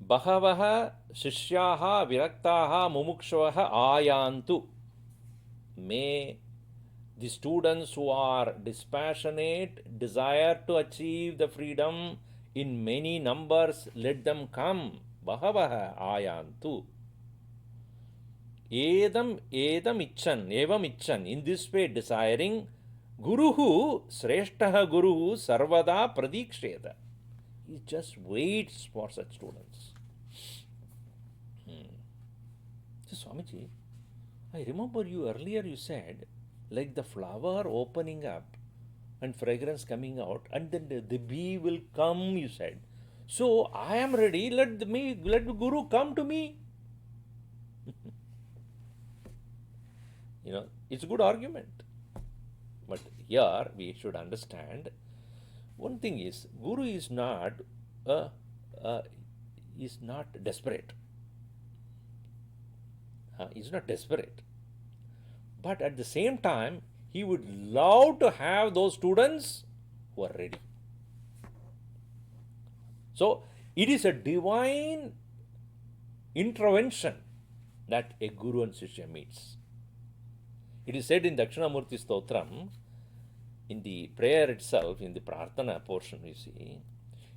Bahavaha shishyaha viraktaha mumukshavaha ayantu. May the students who are dispassionate, desire to achieve the freedom in many numbers, let them come. Bahavaha ayantu. Evam icchan, in this way desiring, Guruhu, Sreshtaha Guruhu, Sarvada Pradiksheta. He just waits for such students. So, Swamiji, I remember you earlier you said, like the flower opening up and fragrance coming out, and then the bee will come, you said. So, I am ready, let the Guru come to me. It's a good argument. But here we should understand one thing is Guru is not desperate. He's not desperate. But at the same time, he would love to have those students who are ready. So it is a divine intervention that a Guru and Shishya meets. It is said in Dakshinamurti Stotram, in the prayer itself, in the Prarthana portion, you see,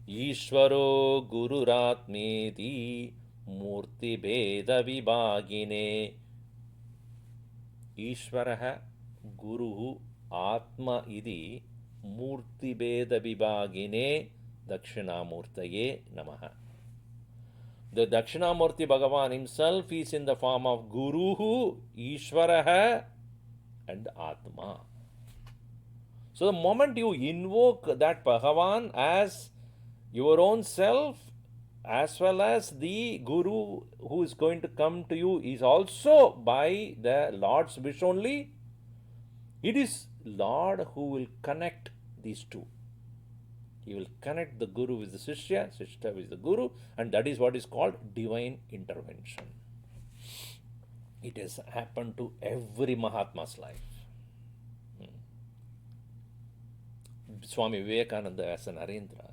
Ishvaro Gururatmeti Murti Beda Vibhagine. Ishvaraha Guruhu Atma Idi Murti Beda Vibhagine Dakshinamurtaye Namaha. The Dakshinamurti Bhagavan himself is in the form of Guruhu, Ishvaraha, and Atma. So the moment you invoke that Bhagavan as your own self, as well as the Guru who is going to come to you is also by the Lord's wish only, it is Lord who will connect these two. He will connect the Guru with the Shishya, Shishya with the Guru, and that is what is called divine intervention. It has happened to every Mahatma's life. Swami Vivekananda as an Narendra,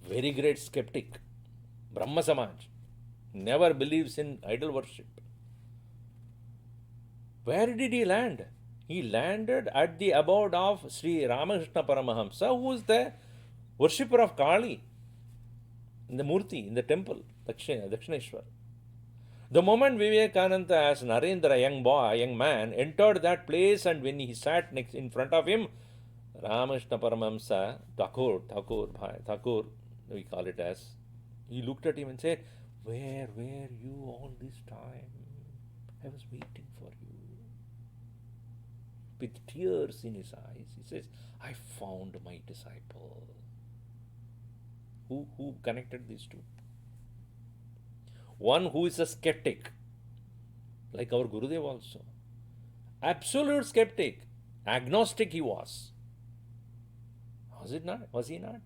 very great skeptic, Brahma Samaj, never believes in idol worship. Where did he land? He landed at the abode of Sri Ramakrishna Paramahamsa, who is the worshipper of Kali, in the Murti, in the temple, Dakshineshwar. The moment Vivekananda as Narendra, young man, entered that place, and when he sat next in front of him, Ramakrishna Paramahamsa, Thakur, we call it as, he looked at him and said, where were you all this time? I was waiting for you. With tears in his eyes, he says, I found my disciple. Who connected these two? One who is a skeptic, like our Gurudev also. Absolute skeptic. Agnostic he was. Was it not? Was he not?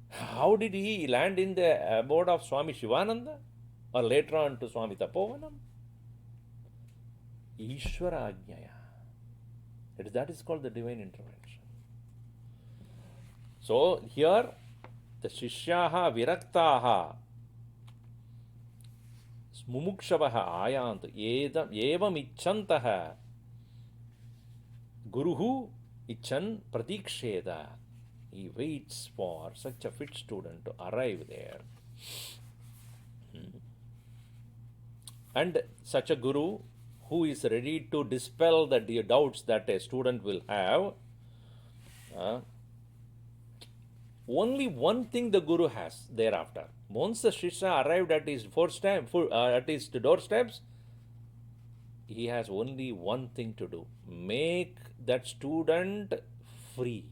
How did he land in the abode of Swami Shivananda? Or later on to Swami Tapovanam? Ishwara Ajnaya. That is called the divine intervention. So here the Shishyaha Viraktaha Mumukshavaha Ayantu Evam Icchantaha Guruhu Icchan Pratiksheda. He waits for such a fit student to arrive there. And such a guru who is ready to dispel the doubts that a student will have. Only one thing the guru has thereafter. Once the Shishya arrived at his doorsteps, he has only one thing to do: make that student free.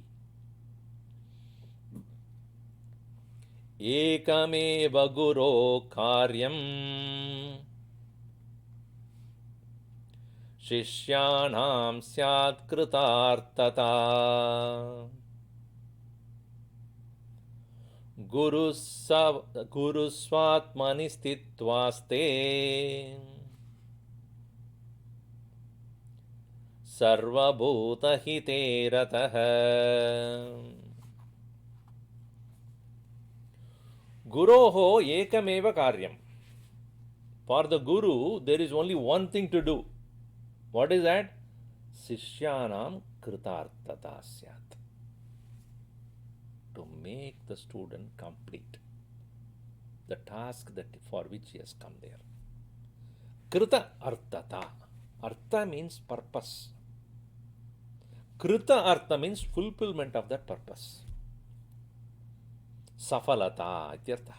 Ekameva guro karyam Shishyanam syat kritartata Guru swatmani stitvaste Sarvabhuta hite ratah. Guroho ekameva karyam. For the guru, there is only one thing to do. What is that? Shishyanam kritartata syat. To make the student complete the task that for which he has come there. Krita artata. Artha means purpose. Krita artha means fulfillment of that purpose. Safalata ityartha.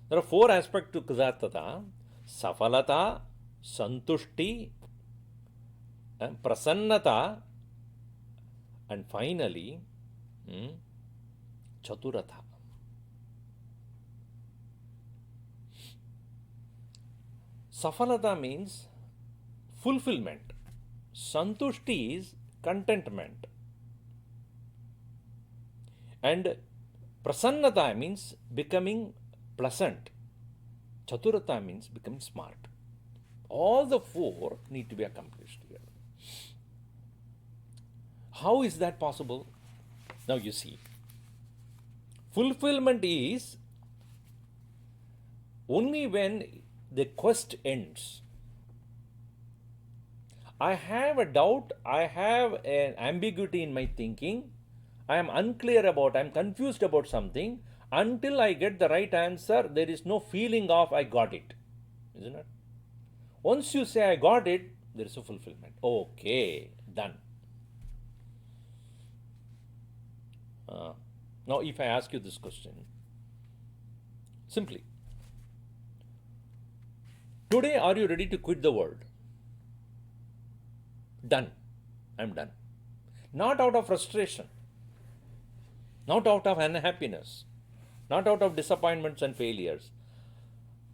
There are four aspects to kritartata: safalata, santushti, prasannata, and finally chaturatha. Safalata means fulfillment. Santushti is contentment. And prasannata means becoming pleasant. Chaturata means becoming smart. All the four need to be accomplished here. How is that possible? Now you see, fulfillment is only when the quest ends. I have a doubt, I have an ambiguity in my thinking, I am unclear about, I am confused about something. Until I get the right answer, there is no feeling of I got it. Isn't it? Once you say I got it, there is a fulfillment. Okay, done. Now if I ask you this question, simply, today are you ready to quit the world? Done. I'm done. Not out of frustration, not out of unhappiness, not out of disappointments and failures.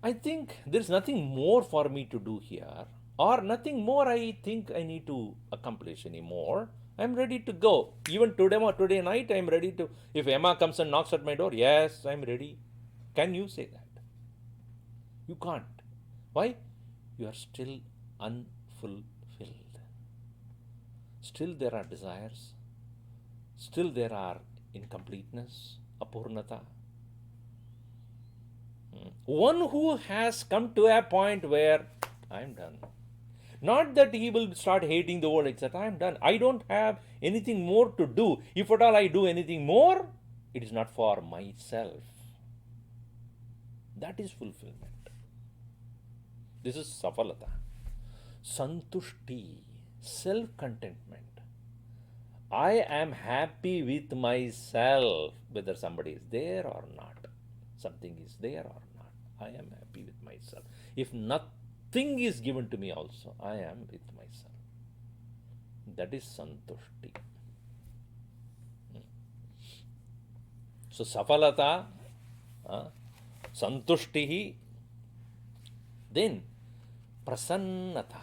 I think there's nothing more for me to do here, or nothing more I think I need to accomplish anymore. I'm ready to go. Even today night, I'm ready to. If Emma comes and knocks at my door, yes, I'm ready. Can you say that? You can't. Why? You are still unfulfilled. Still there are desires. Still there are incompleteness, apurnata. One who has come to a point where I'm done. Not that he will start hating the world, etc. I'm done. I don't have anything more to do. If at all I do anything more, it is not for myself. That is fulfillment. This is safalata. Santushti, self-contentment. I am happy with myself, whether somebody is there or not. Something is there or not. I am happy with myself. If nothing is given to me also, I am with myself. That is santushti. So safalata, santushti, then prasannata.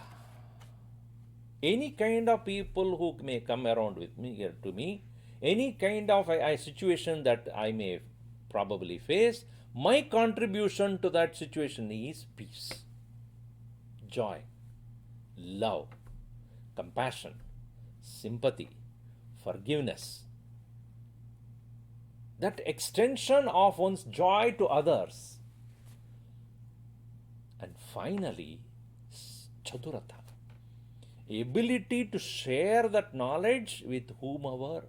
Any kind of people who may come around with me here to me, any kind of a situation that I may probably face, my contribution to that situation is peace, joy, love, compassion, sympathy, forgiveness. That extension of one's joy to others. And finally, chaturata, ability to share that knowledge with whomever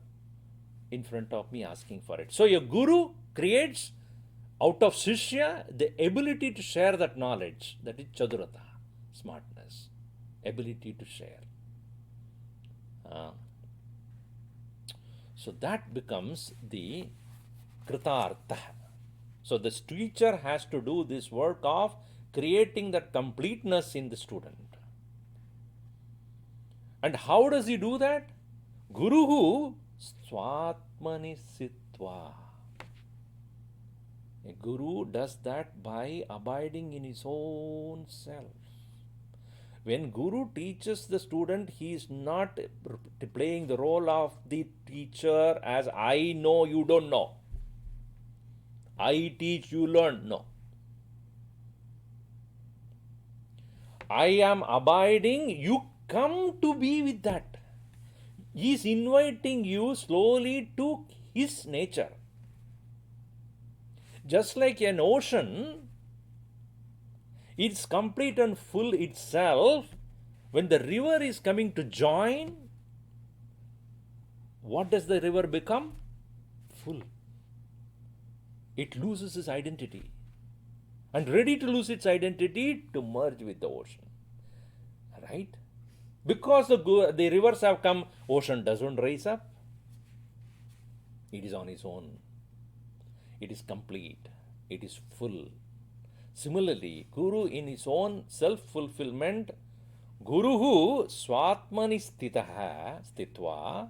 in front of me asking for it. So a guru creates out of Shishya the ability to share that knowledge. That is chaturata, smartness, ability to share. So that becomes the kritartha. So the teacher has to do this work of creating that completeness in the student. And how does he do that? Guruhu swatmani sitva. A guru does that by abiding in his own self. When Guru teaches the student, he is not playing the role of the teacher as I know, you don't know. I teach, you learn. No. I am abiding, you come to be with that. He is inviting you slowly to his nature. Just like an ocean, it's complete and full itself. When the river is coming to join, what does the river become? Full. It loses its identity and ready to lose its identity to merge with the ocean. Right? Because the rivers have come, ocean doesn't rise up. It is on its own. It is complete. It is full. Similarly, Guru in his own self-fulfillment, Guruhu swatmani stitva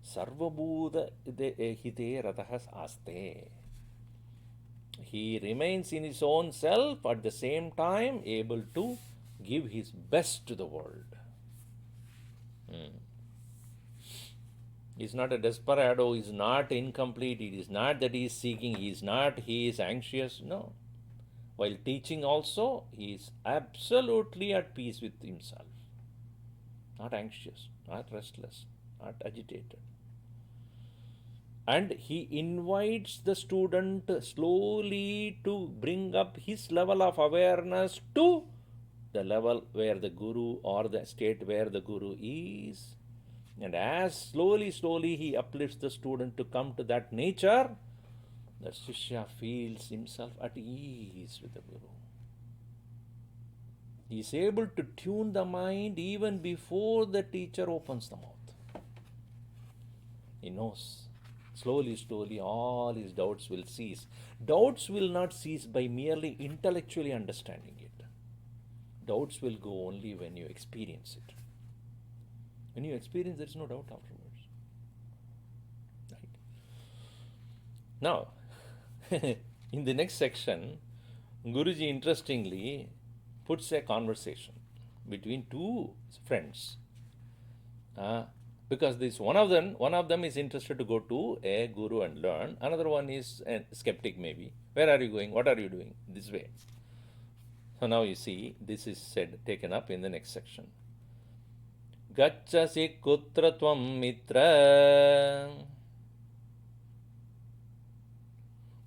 sarvabhuta hite ratahas aste. He remains in his own self, at the same time able to give his best to the world. He is not a desperado, he is not incomplete, it is not that he is seeking, he is anxious. No. While teaching also, he is absolutely at peace with himself. Not anxious, not restless, not agitated. And he invites the student slowly to bring up his level of awareness to the level where the Guru, or the state where the Guru is. And as slowly he uplifts the student to come to that nature, the Shishya feels himself at ease with the Guru. He is able to tune the mind even before the teacher opens the mouth. He knows. Slowly, all his doubts will cease. Doubts will not cease by merely intellectually understanding it. Doubts will go only when you experience it. When you experience, there is no doubt afterwards. Right? Now, in the next section, Guruji interestingly puts a conversation between two friends. Because this one of them is interested to go to a guru and learn. Another one is a skeptic maybe. Where are you going? What are you doing? This way. So now you see, this is taken up in the next section. Gacchasi kutra tvam mitra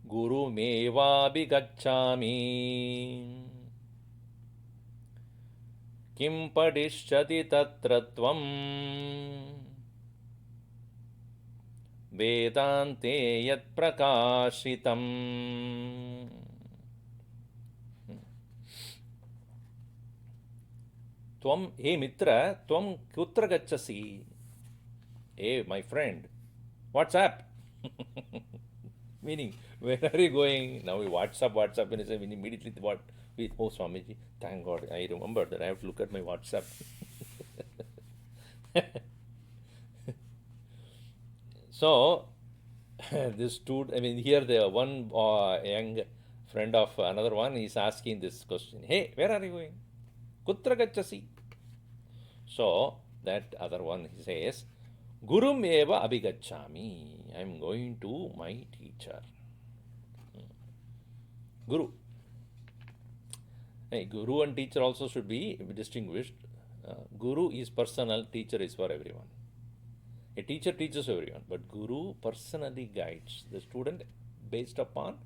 guru mevabi gacchami kim padishyati tatra tvam vedante yat prakashitam. Tvam, hey mitra, tvam kutra gacchasi? Hey, my friend, what's up? Meaning, where are you going? Now we WhatsApp, and I immediately what? Oh, Swamiji, thank God, I remember that I have to look at my WhatsApp. So, this here the one young friend of another one is asking this question. Hey, where are you going? Kutra gacchasi? So, that other one he says, Gurum eva abhigachami. I am going to my teacher. Guru. Hey, Guru and teacher also should be distinguished. Guru is personal, teacher is for everyone. A teacher teaches everyone, but Guru personally guides the student based upon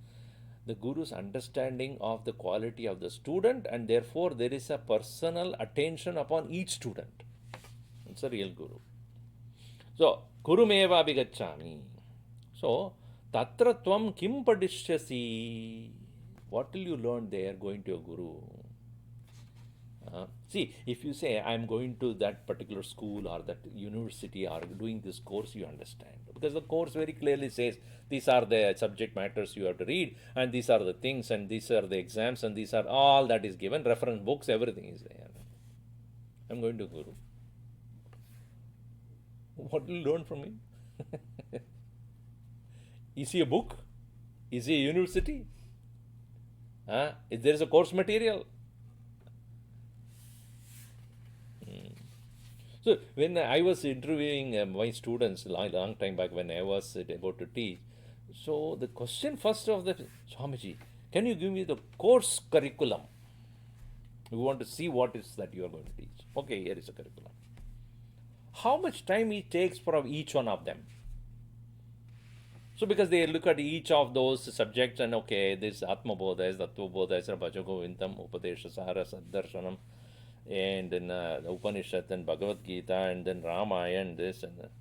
the Guru's understanding of the quality of the student, and therefore there is a personal attention upon each student. It's a real Guru. So, Gurumeva abhigachami. So, tatra tvam kim padishyasi. What will you learn there going to a Guru? See, if you say, I'm going to that particular school or that university or doing this course, you understand. Because the course very clearly says, these are the subject matters you have to read, and these are the things, and these are the exams, and these are all that is given, reference books, everything is there. I'm going to Guru. What will you learn from him? Is he a book? Is he a university? Is there is a course material? So when I was interviewing my students long time back when I was about to teach, so the question first of the Swamiji, can you give me the course curriculum? We want to see what is that you are going to teach. Okay, here is a curriculum. How much time it takes for each one of them? So because they look at each of those subjects and okay, this Atma Bodha is Tattva Bodha is Bhajagovintam, Upadesha Sahara Saddarshanam, and then the Upanishad and Bhagavad Gita and then Ramayana and this and that.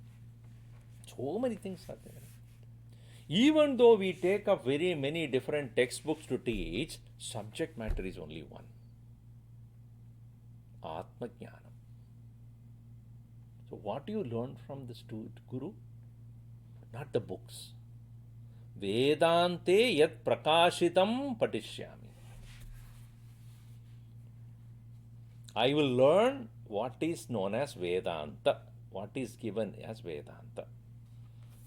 So many things are there. Even though we take up very many different textbooks to teach, subject matter is only one. Atma Jnanam. So what do you learn from the Guru? Not the books. Vedante yat prakashitam patishyami. I will learn what is known as Vedanta, what is given as Vedanta.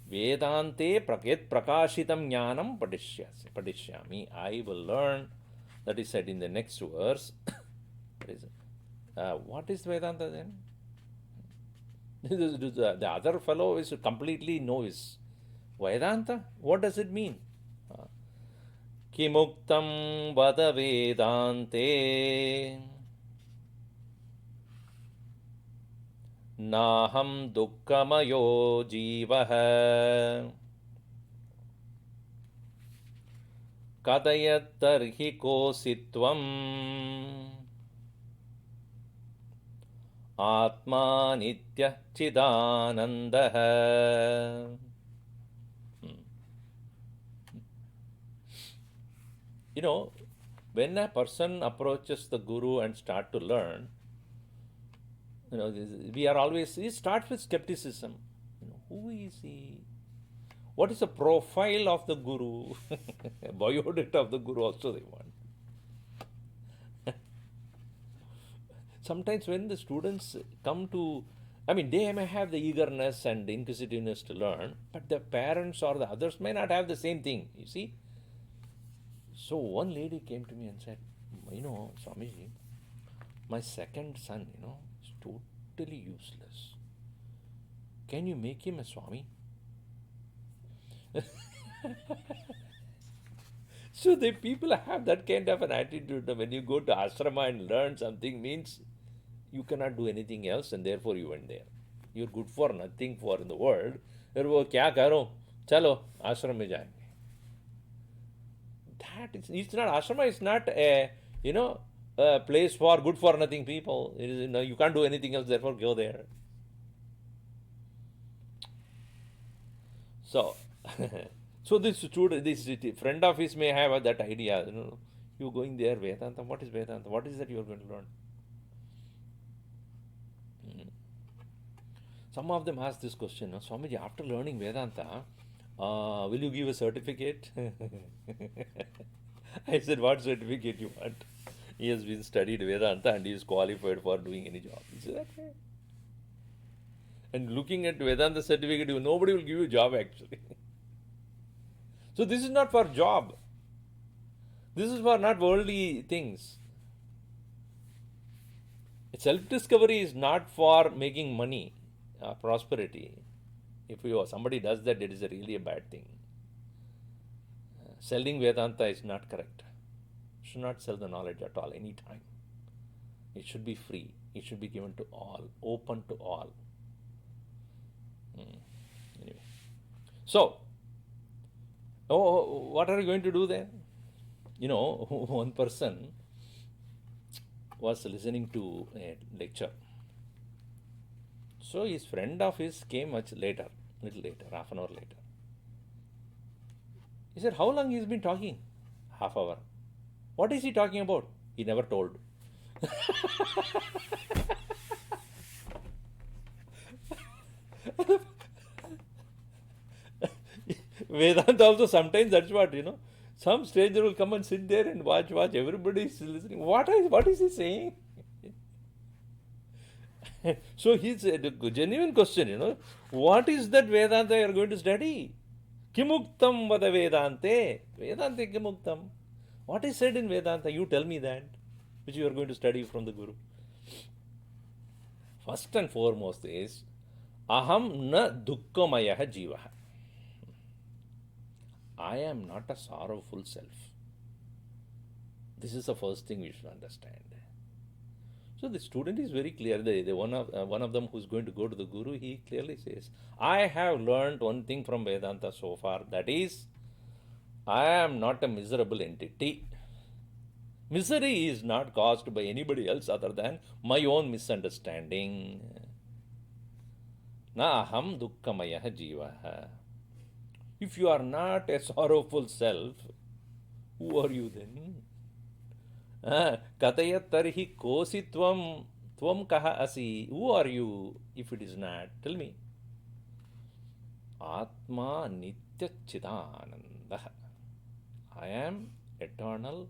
Vedante yat prakashitam jnanam patishyami. I will learn, that is said in the next verse. What is Vedanta then? The other fellow is completely novice. Vedanta, what does it mean? Kimuktam vada Vedante Naham dukkamayo jivaha Kadayat tarhi kositvam Atma nitya chidanandaha. You know, when a person approaches the Guru and start to learn, you know, we are always, it starts with skepticism. You know, who is he? What is the profile of the Guru? Biodata of the Guru also they want. Sometimes when the students come to, I mean, they may have the eagerness and the inquisitiveness to learn, but the parents or the others may not have the same thing, you see. So one lady came to me and said, you know, Swamiji, my second son, you know, is totally useless. Can you make him a Swami? So the people have that kind of an attitude. When you go to ashrama and learn something means you cannot do anything else and therefore you went there. You're good for nothing for in the world. फिर वो क्या करो? चलो आश्रम में जाएंगे. That is, it's not ashrama. It's not a a place for good for nothing people. It is, you can't do anything else. Therefore, go there. So, so this student, this friend of his may have that idea. You going there, Vedanta. What is Vedanta? What is that you are going to learn? Some of them ask this question, Swamiji, after learning Vedanta, will you give a certificate? I said, what certificate you want? He has been studied Vedanta and he is qualified for doing any job. He said, okay. And looking at Vedanta certificate, nobody will give you a job actually. So this is not for job. This is for not worldly things. Self-discovery is not for making money, prosperity. If somebody does that, it is really a bad thing. Selling Vedanta is not correct. Should not sell the knowledge at all, any time. It should be free. It should be given to all, open to all. Anyway. So, what are you going to do then? One person was listening to a lecture. So his friend of his came much later, little later, half an hour later. He said, how long he's been talking? Half hour. What is he talking about? He never told. Vedanta also sometimes that's what, some stranger will come and sit there and watch, everybody is listening. What is he saying? So he's a genuine question, what is that Vedanta you are going to study? Kimuktam vada Vedante. Vedante kimuktam. What is said in Vedanta? You tell me that, which you are going to study from the Guru. First and foremost is, aham na dukkamayaha jivaha. I am not a sorrowful self. This is the first thing we should understand. So the student is very clear. One of them who's going to go to the Guru, he clearly says, I have learned one thing from Vedanta so far, that is, I am not a miserable entity. Misery is not caused by anybody else other than my own misunderstanding. Na aham dukkamayaha jivaha. If you are not a sorrowful self, who are you then? Katayat tarhi kosi tvam kaha asi. Who are you if it is not? Tell me. Atma nitya chidananda. I am eternal,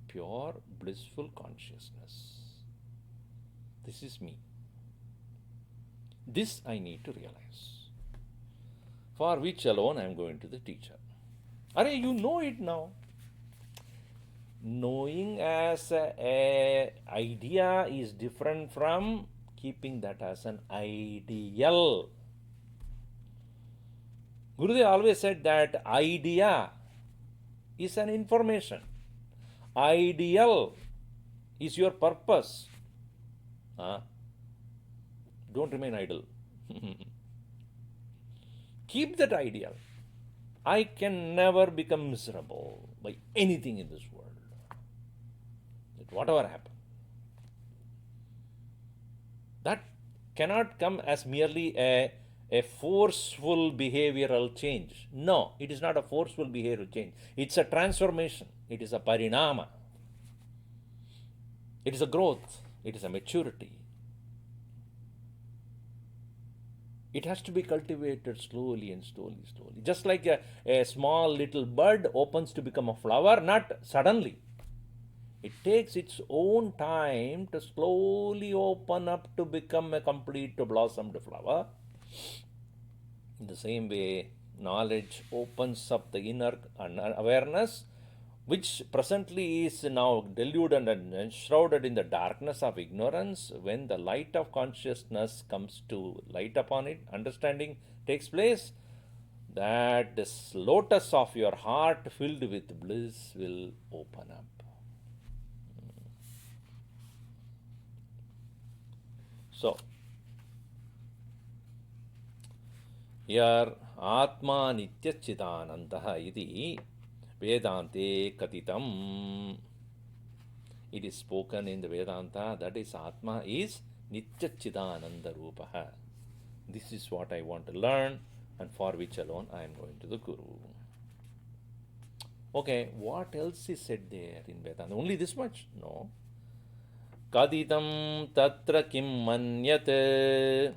pure, blissful consciousness. This is me. This I need to realize. For which alone I am going to the teacher. Arey, you know it now. Knowing as a idea is different from keeping that as an ideal. Gurudev always said that idea is an information. Ideal is your purpose. Don't remain idle. Keep that ideal. I can never become miserable by anything in this world. That whatever happens. That cannot come as merely a forceful behavioral change. No, it is not a forceful behavioral change. It's a transformation. It is a parinama. It is a growth. It is a maturity. It has to be cultivated slowly and slowly. Just like a small little bud opens to become a flower, not suddenly. It takes its own time to slowly open up to become a complete blossomed flower. In the same way, knowledge opens up the inner awareness, which presently is now deluded and enshrouded in the darkness of ignorance. When the light of consciousness comes to light upon it, understanding takes place, that this lotus of your heart filled with bliss will open up. So, here Atma Nitya Chidanandaha iti Vedante Katitam. It is spoken in the Vedanta that is Atma is Nitya Chidananda Rupaha. This is what I want to learn, and for which alone I am going to the Guru. Okay, what else is said there in Vedanta? Only this much? No. Kaditam tatra kim manyate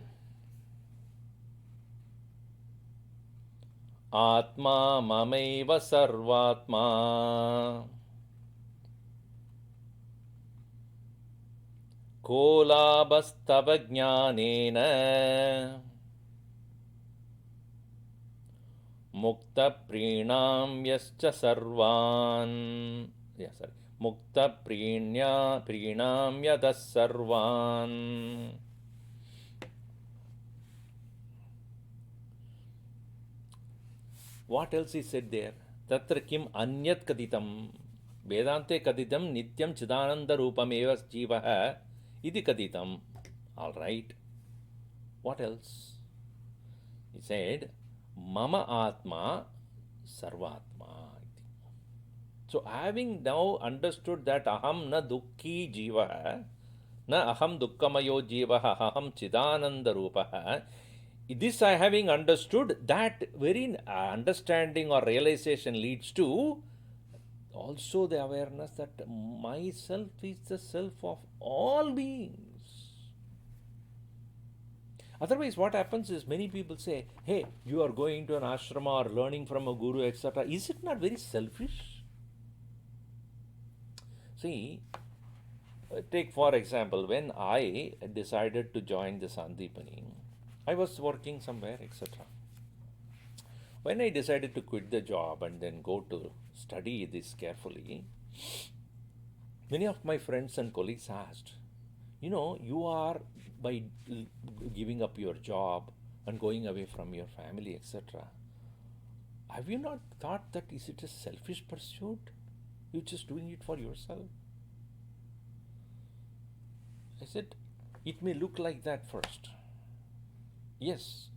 Atma mamaiva sarvatma Kolabhastava jnanena Mukta prinam yascha sarvan. mukta prinamyata sarvan. What else is said there? Tatra kim anyat kaditam. Vedante kaditam nityam chidananda rupam eva jivaha iti kaditam. All right. What else? He said, Mama Atma Sarvatma. So, having now understood that Aham na dukhi jiva, na Aham dukkamayo jiva, Aham chidananda rupa, this I having understood, that very understanding or realization leads to also the awareness that myself is the self of all beings. Otherwise, what happens is many people say, hey, you are going to an ashrama or learning from a guru, etc. Is it not very selfish? See, take for example, when I decided to join the Sandipani, I was working somewhere, etc. When I decided to quit the job and then go to study this carefully, many of my friends and colleagues asked, you are, by giving up your job and going away from your family, etc., have you not thought that is it a selfish pursuit? You're just doing it for yourself. I said, it may look like that first. Yes.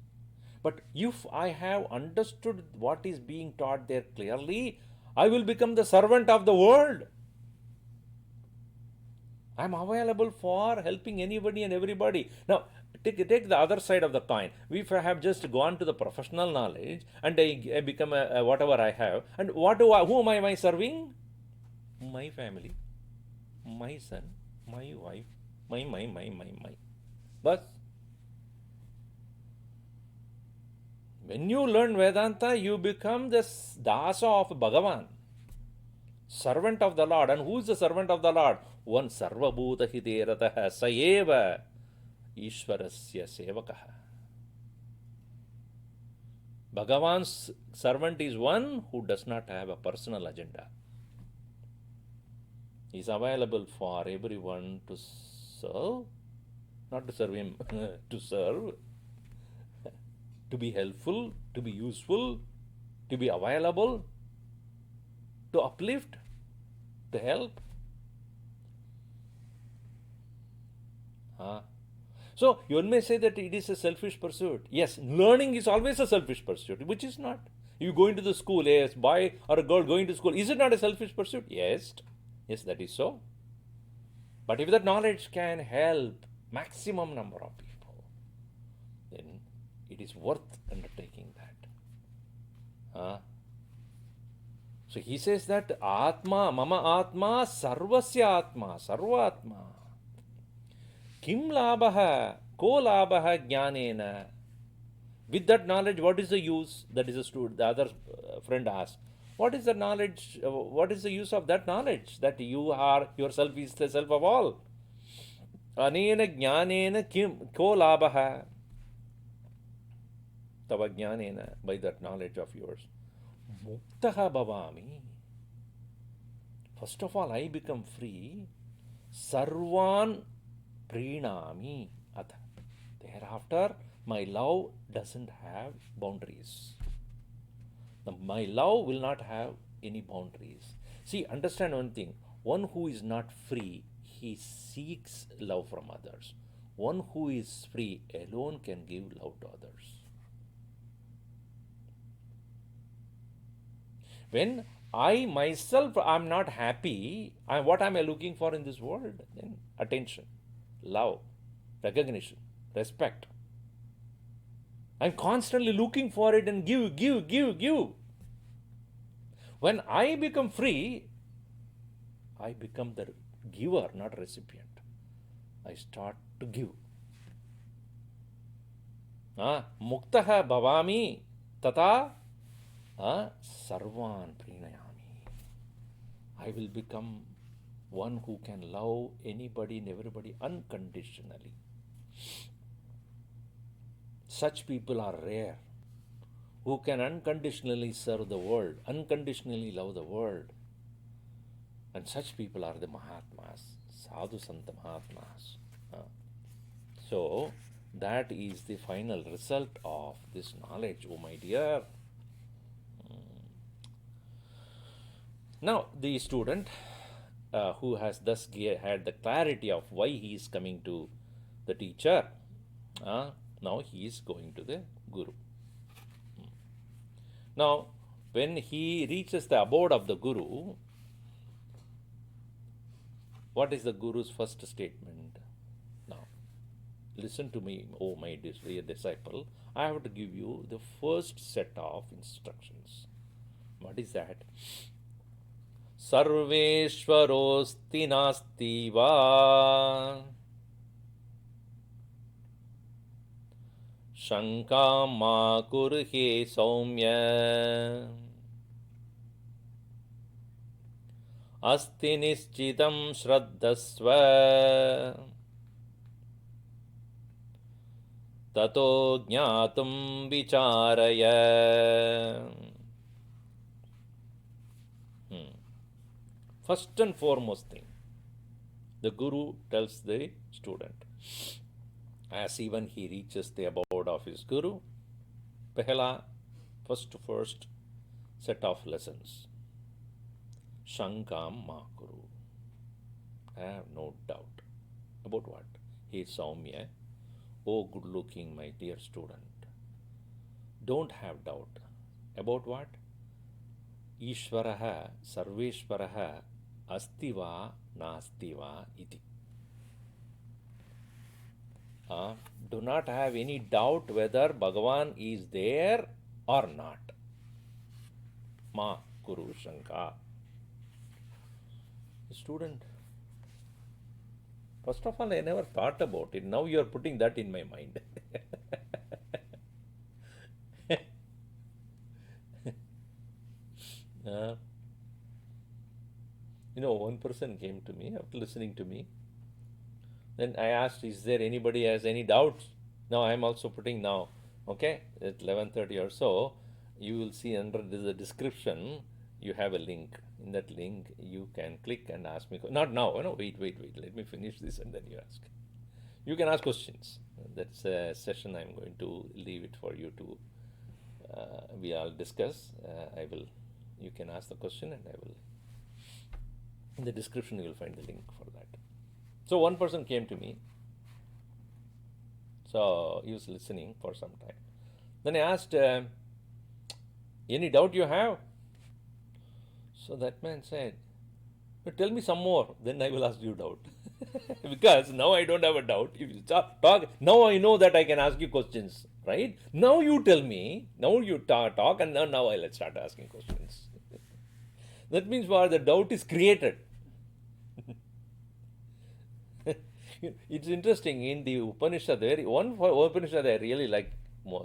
But if I have understood what is being taught there clearly, I will become the servant of the world. I am available for helping anybody and everybody. Now, take the other side of the coin. If I have just gone to the professional knowledge and I become whatever I have, and whom am I serving? My family, my son, my wife, my. But when you learn Vedanta, you become the dasa of Bhagavan, servant of the Lord. And who is the servant of the Lord? One sarvabhuta hiterataha saeva Ishwarasya sevakaha. Bhagavan's servant is one who does not have a personal agenda. He is available for everyone to serve, not to serve him, to serve, to be helpful, to be useful, to be available, to uplift, to help. So, you may say that it is a selfish pursuit. Yes, learning is always a selfish pursuit, which is not. You go into the school, yes, boy or a girl going to school, is it not a selfish pursuit? Yes. Yes, that is so. But if that knowledge can help maximum number of people, then it is worth undertaking that. So he says that Atma, Mama Atma, Sarvasya Atma, Sarva Atma. Kim labhaha, ko labhaha jnanena. With that knowledge, what is the use? That is the other friend asked. What is the knowledge? What is the use of that knowledge? That you are, yourself is the self of all. Anena jnanena kim ko labhaha. Tava jnanena, by that knowledge of yours. Muktaha bhavami. First of all, I become free. Sarvan prinami. Atha. Thereafter, my love doesn't have boundaries. My love will not have any boundaries. See, understand one thing. One who is not free, he seeks love from others. One who is free alone can give love to others. When I myself am not happy, what am I looking for in this world? Then attention, love, recognition, respect. I'm constantly looking for it and give. When I become free, I become the giver, not recipient. I start to give. Muktaha bhavami tata sarvan prinayami. I will become one who can love anybody and everybody unconditionally. Such people are rare, who can unconditionally serve the world, unconditionally love the world, And such people are the Mahatmas, Sadhu Santa Mahatmas. So, that is the final result of this knowledge, oh my dear. Now, the student who has thus had the clarity of why he is coming to the teacher, now he is going to the Guru. Now, when he reaches the abode of the Guru, what is the Guru's first statement? Now, listen to me, oh my dear disciple. I have to give you the first set of instructions. What is that? Sarveshwarosti nasti va shankam ma kurhe saumya asti nischitam shraddhasva tato jnatum vicharaya. First and foremost thing, the Guru tells the student, as even he reaches the abode of his Guru, first set of lessons, Shankam ma kuru. I have no doubt. About what? He is Saumya. Oh, good looking, my dear student. Don't have doubt. About what? Ishvaraha, Sarveshvaraha, Astiva, Nastiva, iti. Do not have any doubt whether Bhagavan is there or not. Ma Kuru Shanka. Student, first of all, I never thought about it. Now you are putting that in my mind. One person came to me after listening to me. Then I asked, is there anybody has any doubts? Now I am also putting now, okay, at 11:30 or so, you will see under the description, you have a link. In that link, you can click and ask me. Not now, wait. Let me finish this and then you ask. You can ask questions. That's a session I'm going to leave it for you to, we all discuss. You can ask the question and I will, in the description you will find the link for that. So one person came to me. So he was listening for some time. Then I asked, any doubt you have? So that man said, tell me some more, then I will ask you doubt. Because now I don't have a doubt. If you talk, now I know that I can ask you questions, right? Now you tell me, now you talk, and now I'll start asking questions. That means what? The doubt is created. It's interesting, in the Upanishad, one Upanishad I really like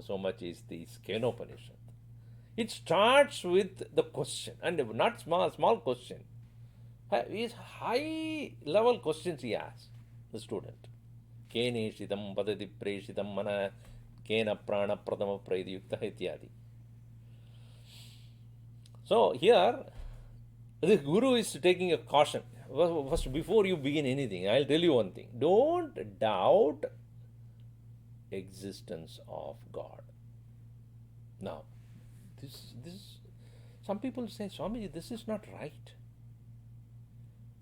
so much is the Skenopanishad. It starts with the question, and not small question. It's high level questions he asks the student. Kene shidam padati preshidam mana kena prana pradama praidiyukta ityadi. So here, the Guru is taking a caution. First, before you begin anything, I'll tell you one thing. Don't doubt existence of God. Now, this some people say, Swamiji, this is not right.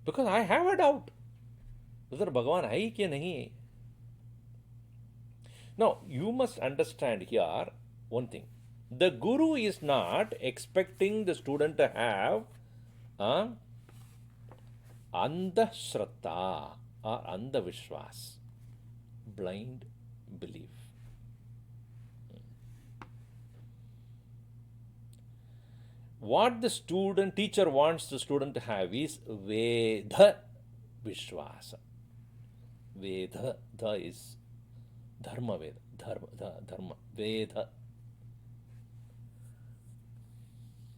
Because I have a doubt whether Bhagavan hai ke nahi. Now, you must understand here one thing. The Guru is not expecting the student to have Andhashraddha or Andhavishwas, blind belief. What the teacher wants the student to have is Vedha Vishwasa. Vedha, dha is Dharma Veda, Dharma, Veda.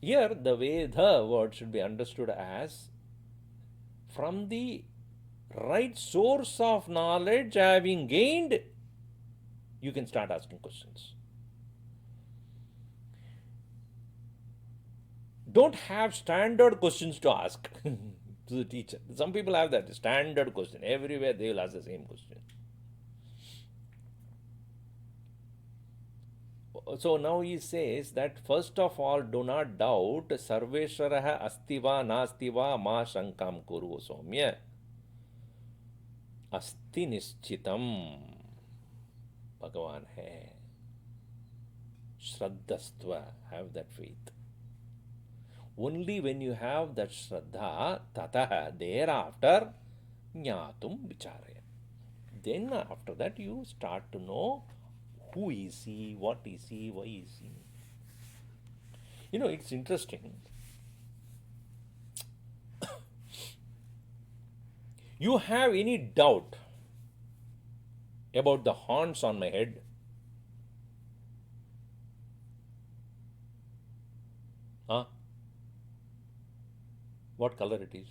Here, the Veda word should be understood as from the right source of knowledge having gained, you can start asking questions. Don't have standard questions to ask. to the teacher. Some people have that standard question. Everywhere they will ask the same question. So now he says that first of all, do not doubt Sarveshwaraha astiva nastiva ma shankam kuru somya. Asti nischitam. Bhagavan hai. Shraddhastva. Have that faith. Only when you have that Shraddha, tataha, thereafter, jnatum vicharaya. Then after that you start to know who is he, what is he, why is he. You know, it's interesting. You have any doubt about the horns on my head? Huh? What color it is?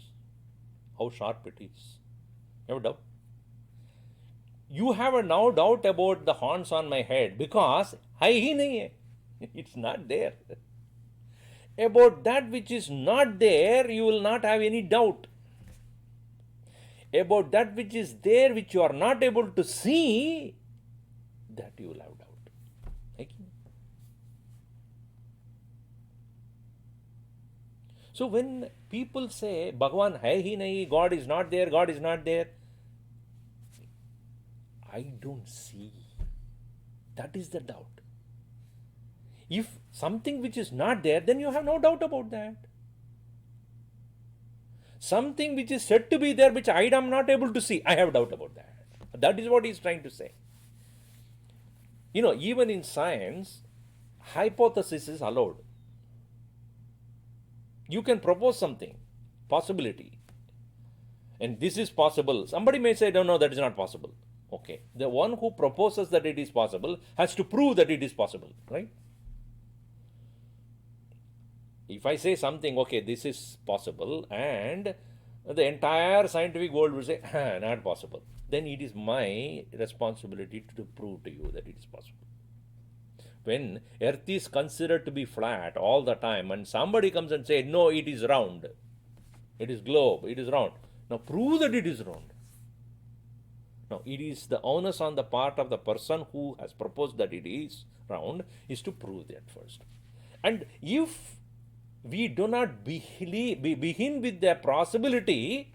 How sharp it is? You have a doubt? You have a now doubt about the horns on my head because hai hi nahi hai. It's not there. About that which is not there, you will not have any doubt. About that which is there, which you are not able to see, that you will have doubt. Okay? So when people say, Bhagavan hai hi nahi, God is not there, God is not there, I don't see. That is the doubt. If something which is not there, then you have no doubt about that. Something which is said to be there, which I am not able to see, I have doubt about that. That is what he is trying to say. You know, even in science, hypothesis is allowed. You can propose something, possibility, and this is possible. Somebody may say, no, that is not possible. Okay. The one who proposes that it is possible has to prove that it is possible, right? If I say something, okay, this is possible, and the entire scientific world will say, not possible, then it is my responsibility to prove to you that it is possible. When earth is considered to be flat all the time, and somebody comes and says, no, it is round, it is globe, it is round. Now prove that it is round. Now, it is the onus on the part of the person who has proposed that it is round is to prove that first. And if we do not begin with the possibility,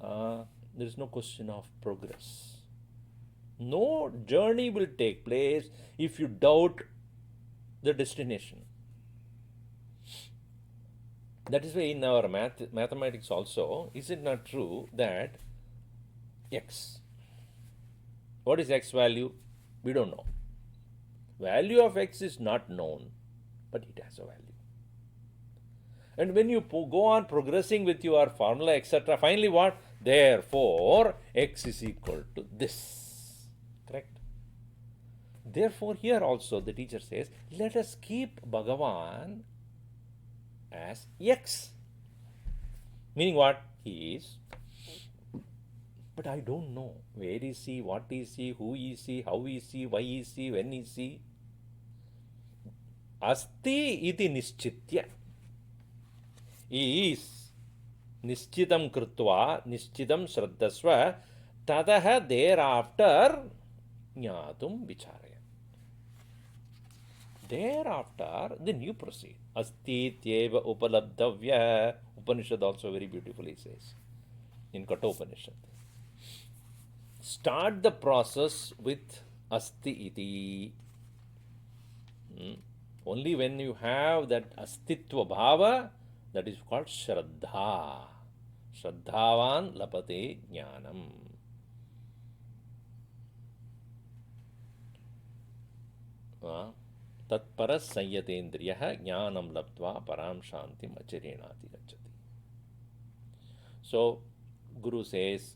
there is no question of progress. No journey will take place if you doubt the destination. That is why in our mathematics also, is it not true that x, what is x value? We don't know. Value of x is not known, but it has a value. And when you go on progressing with your formula, etc., finally what? Therefore, x is equal to this. Correct? Therefore, here also the teacher says, let us keep Bhagavan as x. Meaning what? He is. But I don't know. Where is he? What is he? Who is he? How is he? Why is he? When is he? Asti iti nischitya. Is nischitam krutva, nischitam shraddhasva, tadaha thereafter jnatum vicharaya. Thereafter, then you proceed. Asti tyeva upalabdhavya. Upanishad also very beautifully says in Kathopanishad. Start the process with asti iti. Only when you have that astitva bhava, that is called shraddha. Shraddhavan lapate jnanam. Tatparas sanyatendriyaha jnanam laptva param shantim achirenati gacchati. So, Guru says,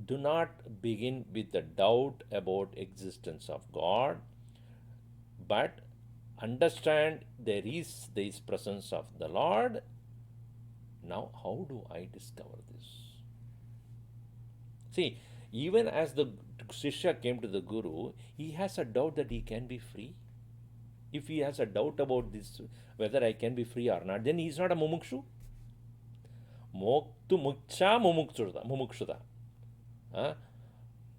do not begin with the doubt about existence of God, but understand there is this presence of the Lord. Now, how do I discover this? See, even as the Shishya came to the Guru, he has a doubt that he can be free. If he has a doubt about this, whether I can be free or not, then he is not a mumukshu. Moktu muksha mumukshuda. Huh?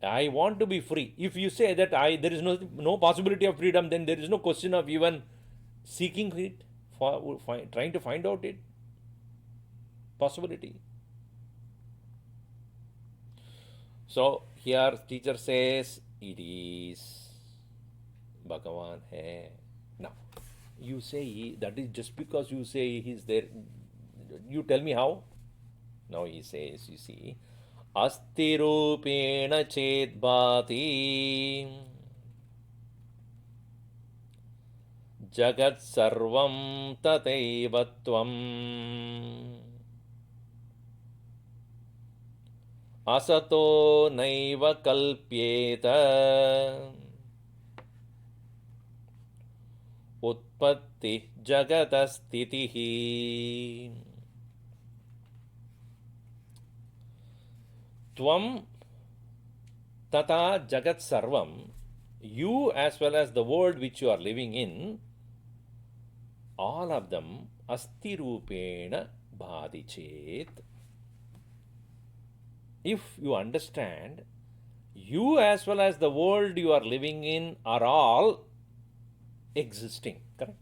I want to be free. If you say that there is no possibility of freedom, then there is no question of even seeking it, trying to find out it possibility. So here teacher says it is Bhagavan hai. Now you say that is just because you say he is there. You tell me how. Now he says, you see, Asti Rupena Chet Bhati Jagat Sarvam Tataivatvam Asato Naiva Kalpyeta Utpatti Jagatastitihi Tvam Tata Jagat Sarvam, you as well as the world which you are living in, all of them Asti Rupena Bhadi Chet. If you understand, you as well as the world you are living in are all existing, correct?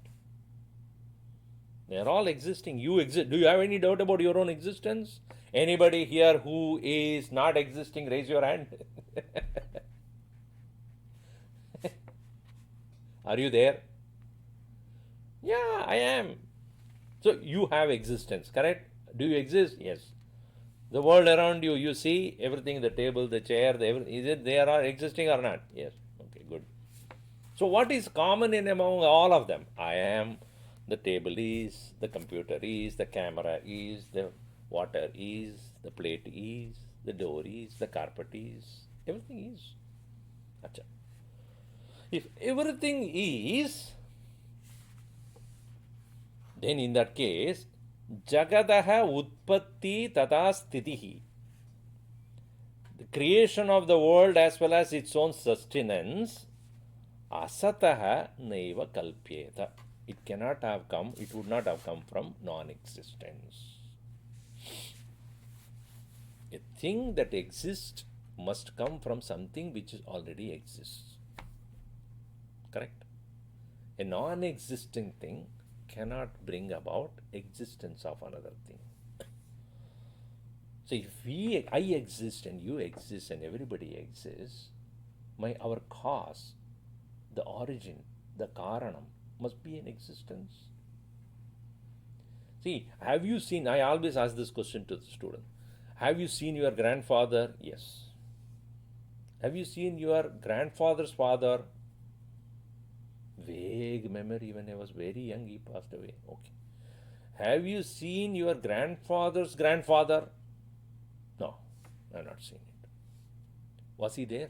They are all existing. You exist. Do you have any doubt about your own existence? Anybody here who is not existing, raise your hand. Are you there? Yeah, I am. So you have existence, correct? Do you exist? Yes. The world around you, you see everything, the table, the chair, is it they are existing or not? Yes. Okay, good. So what is common in among all of them? I am, the table is, the computer is, the camera is, the water is, the plate is, the door is, the carpet is, everything is. Achha. If everything is, then in that case, Jagadaha Utpatti Tata Stitihi. The creation of the world as well as its own sustenance, Asataha Naiva Kalpyeta. It cannot have come, it would not have come from non existence. A thing that exists must come from something which already exists. Correct? A non existing thing cannot bring about existence of another thing. So if I exist and you exist and everybody exists, our cause, the origin, the karanam must be in existence. See, have you seen, I always ask this question to the student, have you seen your grandfather? Yes. Have you seen your grandfather's father? Vague memory, when I was very young, he passed away. Okay. Have you seen your grandfather's grandfather? No, I have not seen it. Was he there?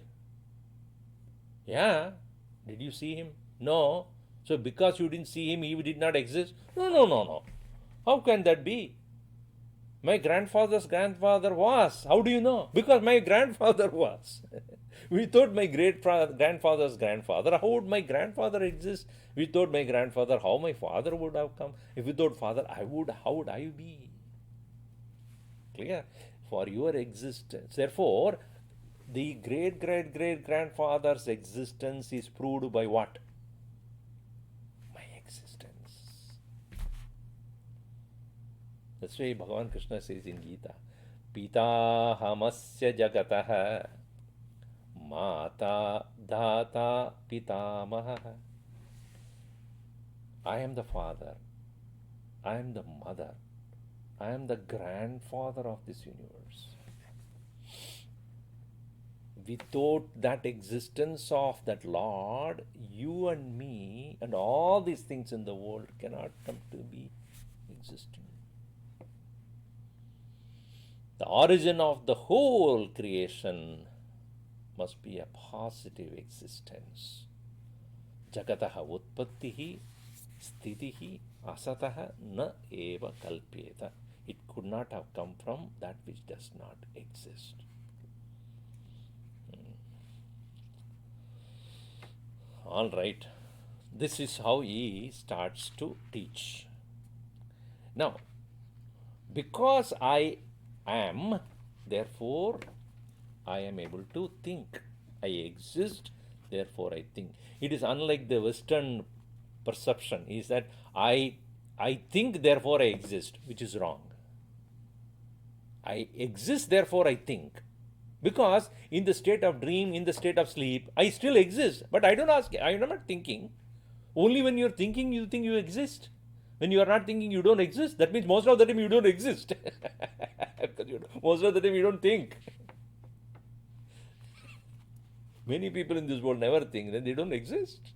Yeah. Did you see him? No. So because you didn't see him, he did not exist? No. How can that be? My grandfather's grandfather was. How do you know? Because my grandfather was. We thought my grandfather's grandfather. How would my grandfather exist? We thought my grandfather, how my father would have come. If we thought father, how would I be? Clear? For your existence. Therefore, the great grandfather's existence is proved by what? My existence. That's why Bhagavan Krishna says in Gita, Pita hamasya jagataha Mata Data Pitamaha. I am the father. I am the mother. I am the grandfather of this universe. Without that existence of that Lord, you and me and all these things in the world cannot come to be existing. The origin of the whole creation must be a positive existence. Jagataha utpattihi stitihi asataha na eva kalpyeta. It could not have come from that which does not exist. All right. This is how he starts to teach. Now, Because I am, therefore I am able to think. I exist, therefore I think. It is unlike the Western perception, is that I think, therefore I exist, which is wrong. I exist, therefore I think. Because in the state of dream, in the state of sleep, I still exist. But I don't ask, I am not thinking. Only when you're thinking, you think you exist. When you are not thinking, you don't exist. That means most of the time you don't exist. Because most of the time you don't think. Many people in this world never think, then they don't exist.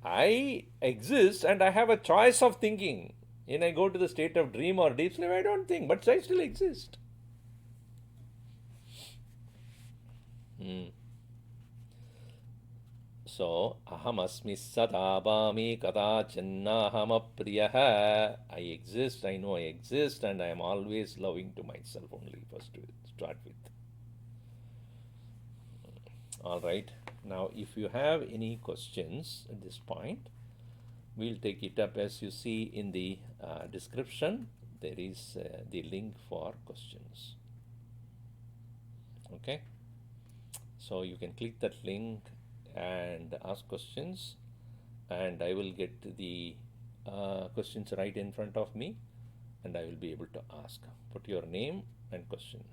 I exist and I have a choice of thinking. When I go to the state of dream or deep sleep, I don't think, but I still exist. So, ahamasmi sadabami kadachannahamapriyah. I exist, I know I exist, and I am always loving to myself only, first to start with. All right. Now, if you have any questions at this point, we'll take it up. As you see in the description, there is the link for questions. Okay. So you can click that link and ask questions, and I will get the questions right in front of me, and I will be able to ask. Put your name and question.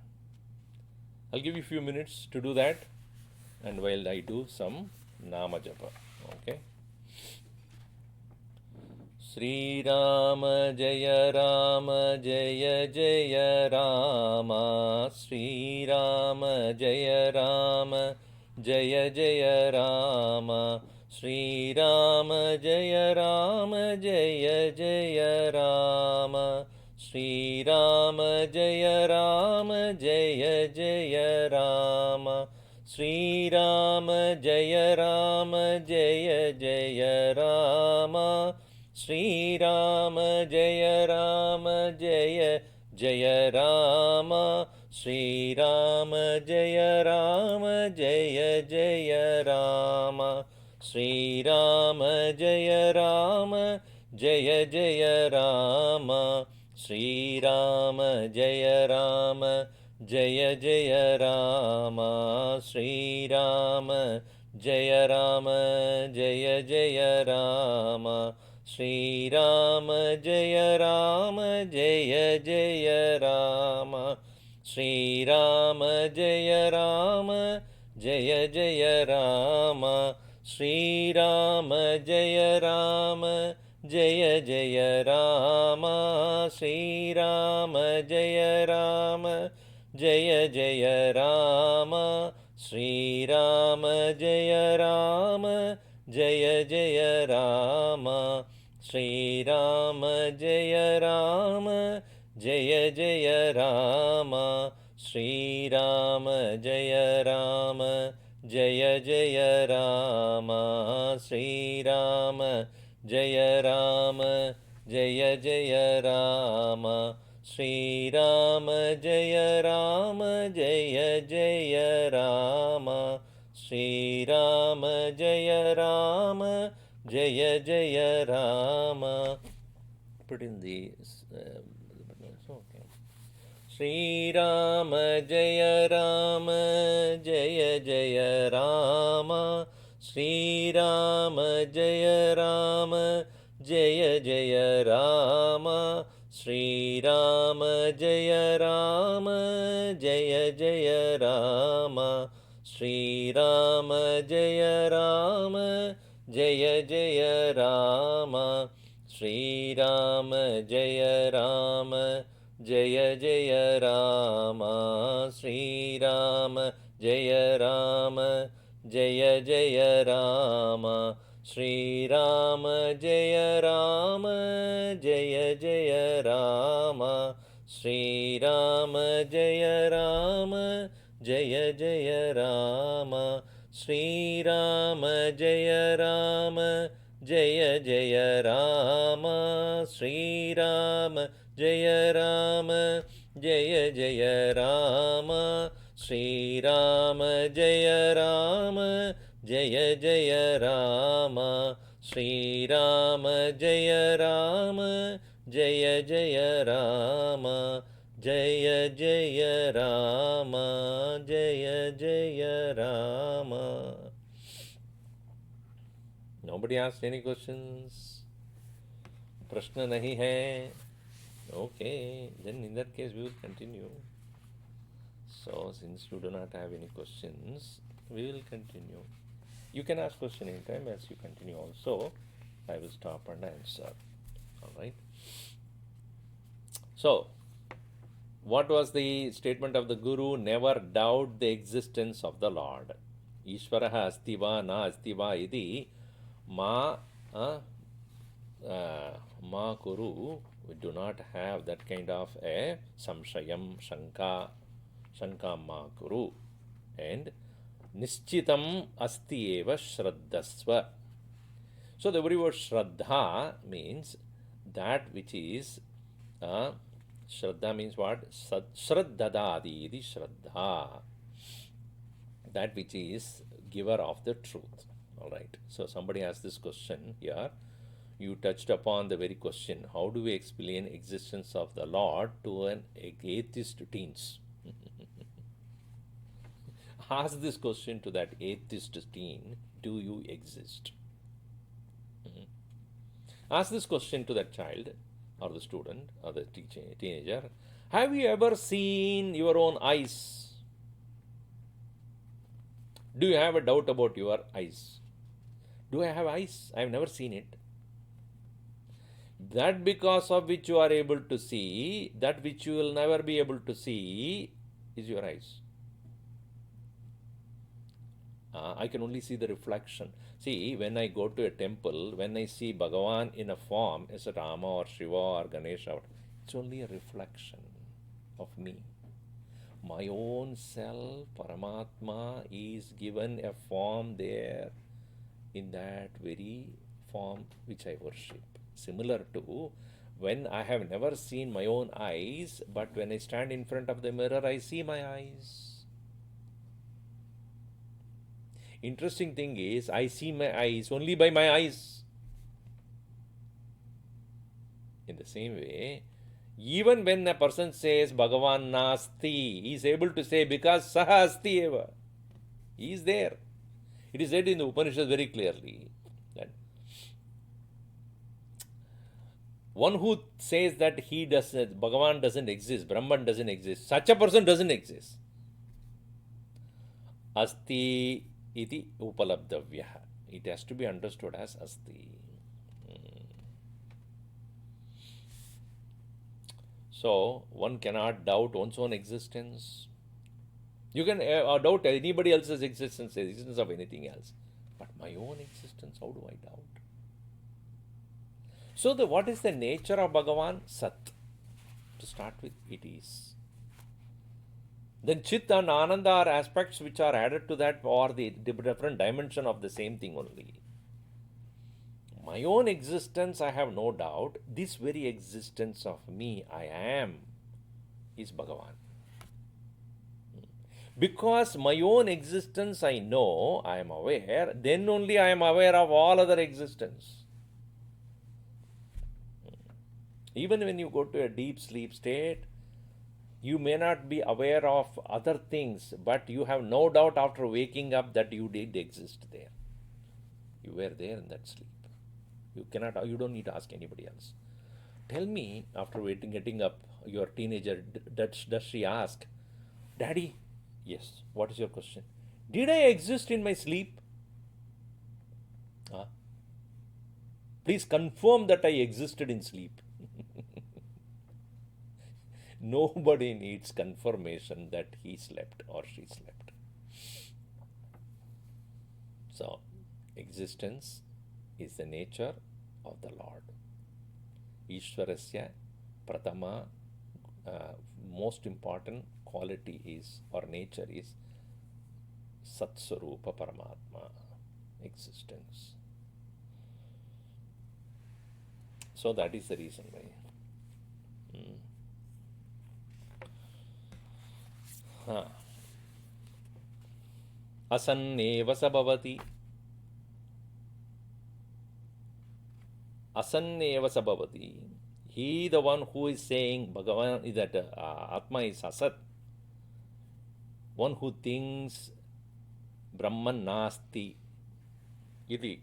I'll give you a few minutes to do that, and while I do some Nama Japa. Okay. Sri Rama Jaya Rama Jaya Jaya Rama, Sri Rama Jaya Rama Jaya Jaya Rama, Sri Rama Jaya Rama Jaya Jaya Rama, Sri Rama Jaya Rama Jaya Jaya Rama, Sri Rama Jaya Rama Jaya Jaya Rama, Sri Rama Jaya Rama Jaya Jaya Rama, Sri Rama Jaya Rama Jaya Jaya Rama, Sri Rama Jaya Rama Jaya Jaya Rama, Sri Rama Jaya Rama Jaya Jaya Rama, Sri Rama Jaya Rama Jaya Jaya Rama, Sri Rama Jaya Rama Jaya Jaya Rama, Sri Rama Jaya Rama Jaya Jaya Rama, Sri Rama Jaya Rama Jaya Jaya Rama, Sri Rama Jaya Rama Jaya Jaya Rama, Sri Rama Jaya Rama Jaya Jaya Rama, Sri Rama Jaya Rama Jaya Jaya Rama, Sri Rama Jaya Rama Jaya Jaya Rama, Sri Rama Jaya Rama Jaya Jaya Rama, Sri Rama Jaya Rama Jaya Jaya Rama, Sri Rama Jaya Rama Jaya Jaya Rama. Put in the okay. Sri Rama Jaya Rama Jaya Jaya Rama, Sri Rama Jaya Rama Jaya Jaya Rama, Sri Rama Jaya Rama Jaya Jaya Rama, Sri Rama Jaya Rama Jaya Jaya Rama, Sri Rama Jaya Rama Jaya Jaya Rama, Sri Rama Jaya Rama Jaya Jaya Rama, Sri Rama Jaya Rama Jaya Jaya Rama, Sri Rama Jaya Rama Jaya Jaya Rama, Sri Rama Jaya Rama Jaya Jaya Rama, Sri Rama Jaya Rama Jaya Jaya Rama, Sri Rama Jaya Rama Jaya Jaya Rama, Sri Rama Jaya Rama Jaya Jaya Rama, Jaya Jaya Rama, Jaya Jaya Rama. Nobody asked any questions? Prashna nahi hai? Okay, then in that case we will continue. So, since you do not have any questions, we will continue. You can ask question anytime as you continue also. I will stop and answer. Alright. So, what was the statement of the Guru? Never doubt the existence of the Lord. Ishvaraha asti va na asti va iti ma ma kuru. We do not have that kind of a samshayam, shanka ma kuru. And nischitam asti eva shraddhasva. So the very word shraddha means that which is shraddha means what? Shraddhadadi iti shraddha. That which is giver of the truth. Alright. So somebody asked this question here. You touched upon the very question. How do we explain existence of the Lord to an atheist teens? Ask this question to that atheist teen. Do you exist? Ask this question to that child or the student or the teenager. Have you ever seen your own eyes? Do you have a doubt about your eyes? Do I have eyes? I have never seen it. That because of which you are able to see, that which you will never be able to see is your eyes. I can only see the reflection. See, when I go to a temple, when I see Bhagavan in a form as a Rama or Shiva or Ganesha, it's only a reflection of me. My own self, Paramatma, is given a form there in that very form which I worship. Similar to when I have never seen my own eyes, but when I stand in front of the mirror, I see my eyes. Interesting thing is, I see my eyes only by my eyes. In the same way, even when a person says Bhagavan Nasti, he is able to say because Saha Asti Eva. He is there. It is said in the Upanishad very clearly that one who says that Bhagavan doesn't exist, Brahman doesn't exist, such a person doesn't exist. Asti iti upalabdhavya. It has to be understood as asti. So, one cannot doubt one's own existence. You can doubt anybody else's existence, the existence of anything else. But my own existence, how do I doubt? So, what is the nature of Bhagavan? Sat. To start with, it is. Then Chit and Ananda are aspects which are added to that, or the different dimension of the same thing only. My own existence, I have no doubt. This very existence of me, I am, is Bhagavan. Because my own existence I know, I am aware, then only I am aware of all other existence. Even when you go to a deep sleep state, you may not be aware of other things, but you have no doubt after waking up that you did exist there. You were there in that sleep. You don't need to ask anybody else. Tell me, after getting up, your teenager, does she ask, Daddy, yes, what is your question? Did I exist in my sleep? Please confirm that I existed in sleep. Nobody needs confirmation that he slept or she slept. So, existence is the nature of the Lord. Ishwarasya Pratama, most important quality is, or nature is, Satsvarupa Paramatma, existence. So that is the reason why. Asanneva sabhavati. Asanneva sabhavati. He, the one who is saying Bhagavan, that Atma is Asat, one who thinks Brahman Nasti, iti.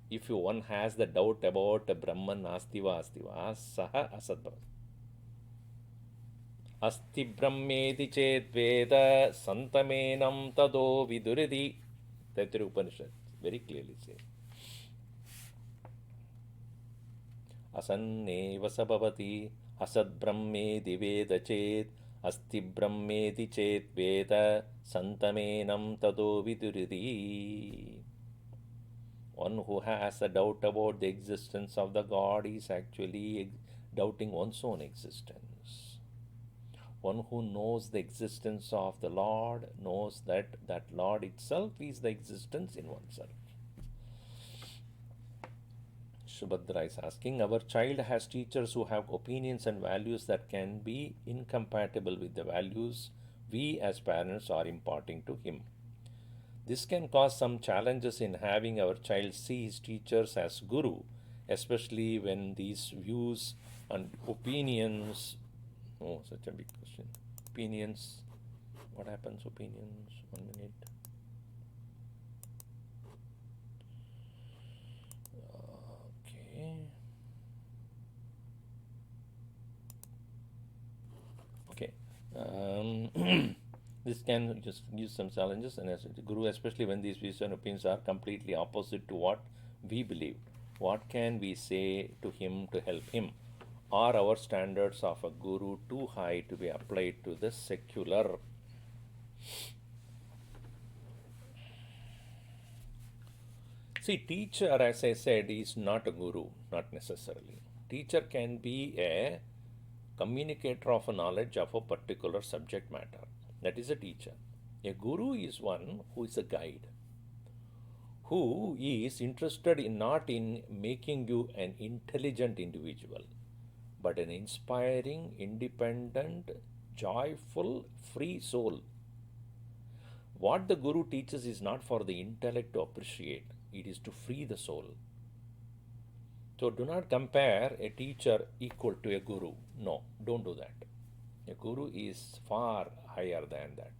If one has the doubt about Brahman Nasti va Asti va, Saha Asat Bhavat. Asti Brahmeti Chet Veda Santamenam Tado Viduriti. Taittiriya Upanishad very clearly says. असन्नेव स भवति असद्ब्रह्मेति वेद चेत् अस्ति ब्रह्मेति चेत् वेद सन्तमेनं ततो विदुरिति. One who has a doubt about the existence of the God is actually doubting one's own existence. One who knows the existence of the Lord knows that that Lord itself is the existence in oneself. Subhadra is asking, our child has teachers who have opinions and values that can be incompatible with the values we as parents are imparting to him. This can cause some challenges in having our child see his teachers as guru, especially when these views and opinions, oh, such a big question. Opinions, what happens, opinions? 1 minute. This can just use some challenges, and as a guru, especially when these views and opinions are completely opposite to what we believe. What can we say to him to help him? Are our standards of a guru too high to be applied to the secular? See, teacher, as I said, is not a guru, not necessarily. Teacher can be a communicator of a knowledge of a particular subject matter. That is a teacher. A guru is one who is a guide, who is interested in not in making you an intelligent individual, but an inspiring, independent, joyful, free soul. What the guru teaches is not for the intellect to appreciate, it is to free the soul. So do not compare a teacher equal to a guru. No, don't do that. A guru is far higher than that.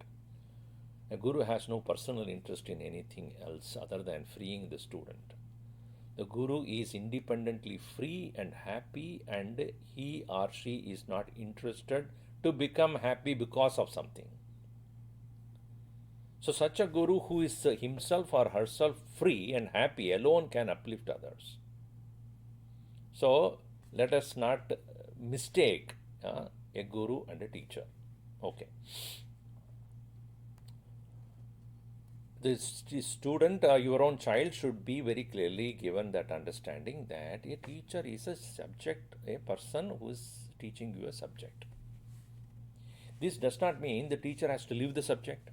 A guru has no personal interest in anything else other than freeing the student. The guru is independently free and happy, and he or she is not interested to become happy because of something. So such a guru who is himself or herself free and happy alone can uplift others. So let us not mistake a guru and a teacher. Okay. The student, your own child, should be very clearly given that understanding that a teacher is a subject, a person who is teaching you a subject. This does not mean the teacher has to leave the subject.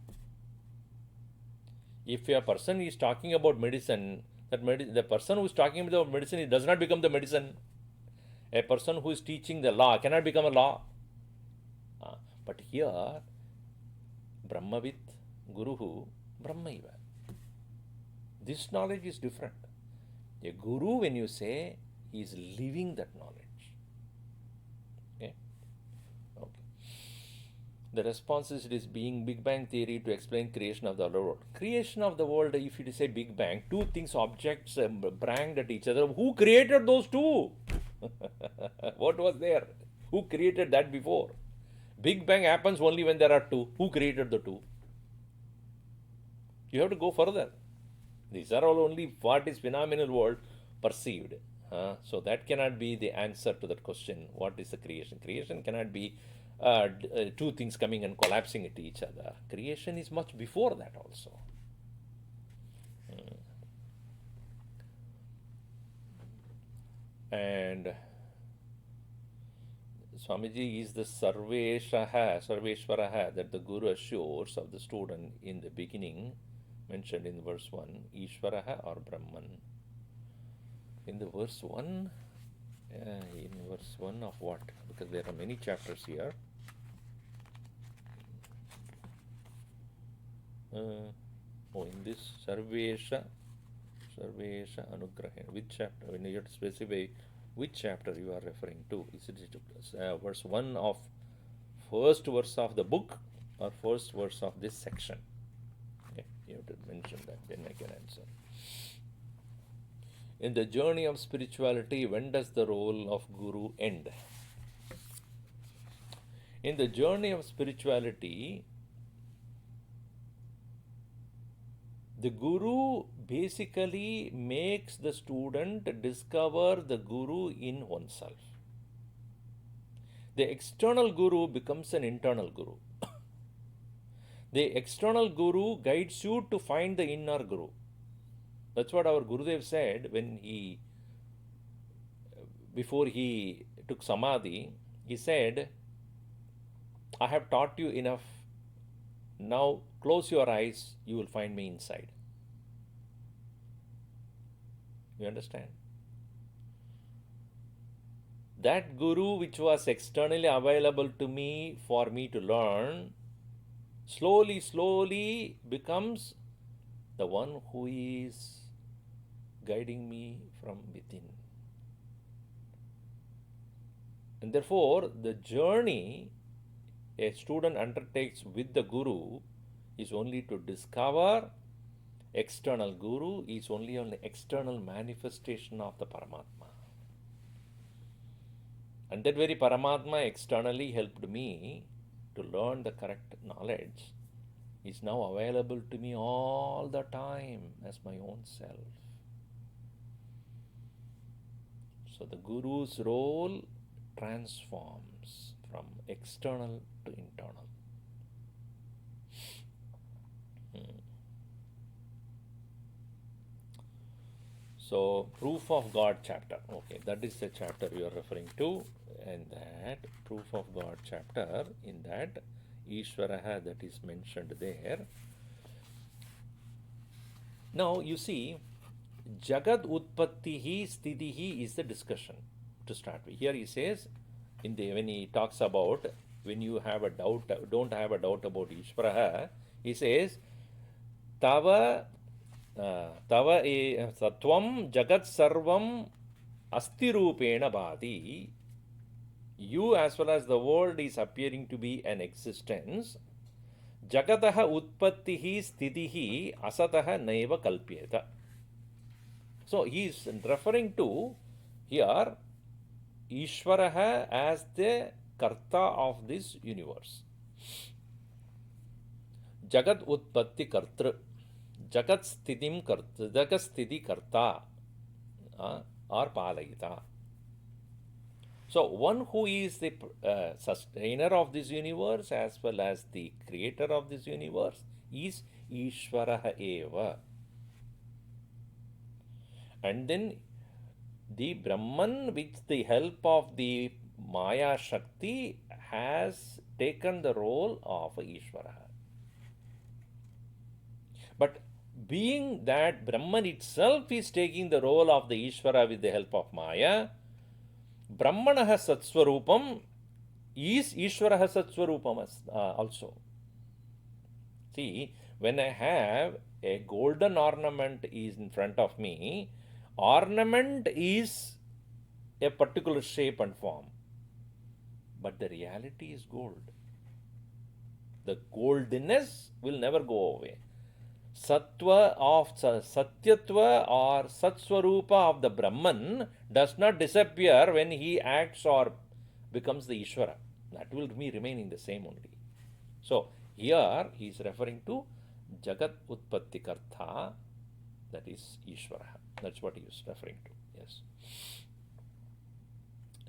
If a person is talking about medicine, the person who is talking about medicine, it does not become the medicine. A person who is teaching the law cannot become a law. But here, Brahmavit, Guruhu, Brahmaiva. This knowledge is different. A guru, when you say, he is living that knowledge. Okay? Okay. The response is, it is being Big Bang theory to explain creation of the world. Creation of the world, if you say Big Bang, two things, objects banged at each other. Who created those two? What was there? Who created that before? Big Bang happens only when there are two. Who created the two? You have to go further. These are all only what is phenomenal world perceived. So that cannot be the answer to that question. What is the creation? Creation cannot be two things coming and collapsing into each other. Creation is much before that also. And Swamiji is the Sarveshwaraha that the Guru assures of the student in the beginning, mentioned in verse 1, Ishwaraha or Brahman. In the verse 1, in verse 1 of what? Because there are many chapters here. In this Sarvesha Anugraha, which chapter? When you have to specify Which chapter you are referring to? Is it verse 1 of first verse of the book or first verse of this section? Okay, you have to mention that, then I can answer. In the journey of spirituality, when does the role of Guru end? In the journey of spirituality, the Guru basically makes the student discover the Guru in oneself. The external Guru becomes an internal Guru. The external Guru guides you to find the inner Guru. That's what our Gurudev said when before he took Samadhi, he said, I have taught you enough. Now close your eyes, you will find me inside. You understand? That Guru which was externally available to me for me to learn, slowly becomes the one who is guiding me from within. And therefore, the journey a student undertakes with the Guru is only to discover external Guru is only an external manifestation of the Paramatma. And that very Paramatma externally helped me to learn the correct knowledge is now available to me all the time as my own self. So the Guru's role transforms from external to internal. So, proof of God chapter. Okay, that is the chapter you are referring to. And that proof of God chapter, in that Ishwaraha that is mentioned there. Now, you see, Jagad Utpattihi Stitihi is the discussion to start with. Here he says, when he talks about when you have a doubt, don't have a doubt about Ishvaraha, he says, Tava Sattvam Jagat Sarvam Asti Rupena Bhati. You as well as the world is appearing to be an existence. Jagataha Utpattihi Stitihi Asataha Naiva Kalpyeta. So he is referring to here Ishvaraha as the Karta of this universe. Jagat Utpatti Kartru, Jagat Sthiti Karta or Palayita. So one who is the sustainer of this universe as well as the creator of this universe is Ishvaraha Eva. And then the Brahman, with the help of the Maya Shakti, has taken the role of Ishvara. But being that Brahman itself is taking the role of the Ishvara with the help of Maya, Brahmanaha Satswarupam is Ishvaraha Satswarupam also. See, when I have a golden ornament is in front of me, ornament is a particular shape and form, but the reality is gold. The goldiness will never go away. Sattva of Satyatva or Satswarupa of the Brahman does not disappear when he acts or becomes the Ishvara. That will be remaining the same only. So here he is referring to Jagat Utpatti Kartha, that is Ishvara. That's what he is referring to. Yes.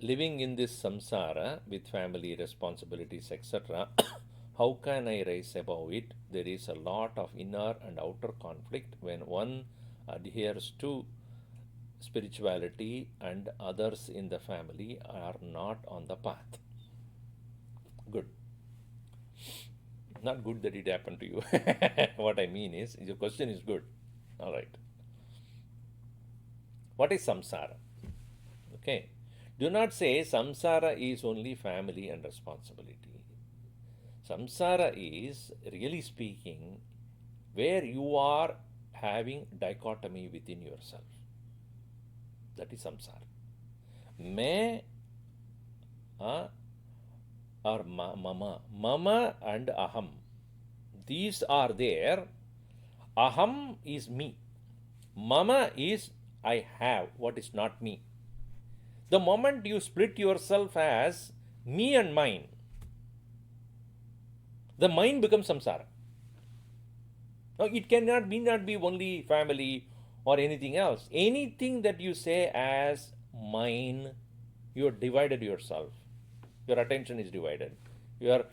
Living in this samsara with family responsibilities, etc., how can I rise above it? There is a lot of inner and outer conflict when one adheres to spirituality and others in the family are not on the path. Good. Not good that it happened to you. What I mean is, your question is good. All right. What is samsara? Okay. Do not say samsara is only family and responsibility. Samsara is, really speaking, where you are having dichotomy within yourself. That is samsara. Me or mama. Mama and aham. These are there. Aham is me. Mama is I have, what is not me. The moment you split yourself as me and mine, the mind becomes samsara. Now, it cannot be not be only family or anything else. Anything that you say as mine, you are divided yourself. Your attention is divided. Your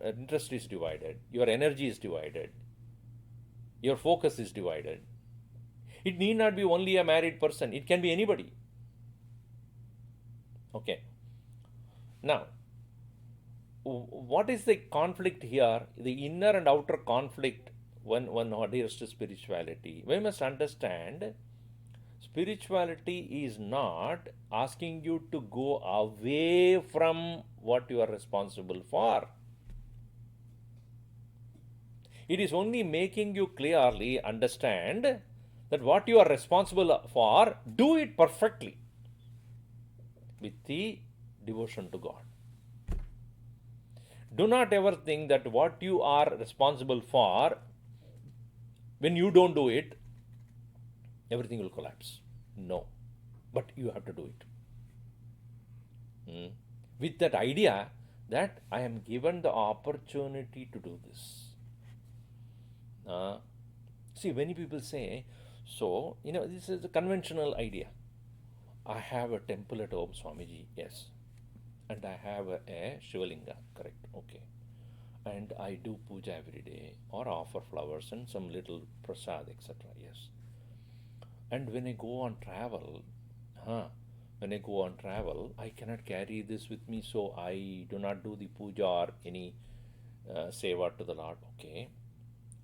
interest is divided. Your energy is divided. Your focus is divided. It need not be only a married person. It can be anybody. Okay. Now, what is the conflict here? The inner and outer conflict when one adheres to spirituality. We must understand spirituality is not asking you to go away from what you are responsible for. It is only making you clearly understand that what you are responsible for, do it perfectly with the devotion to God. Do not ever think that what you are responsible for, when you don't do it, everything will collapse. No. But you have to do it. With that idea that I am given the opportunity to do this. See, many people say, so, this is a conventional idea. I have a temple at home, Swamiji, yes. And I have a Shivalinga, correct, okay. And I do puja every day or offer flowers and some little prasad, etc., yes. And when I go on travel, I cannot carry this with me, so I do not do the puja or any seva to the Lord, okay.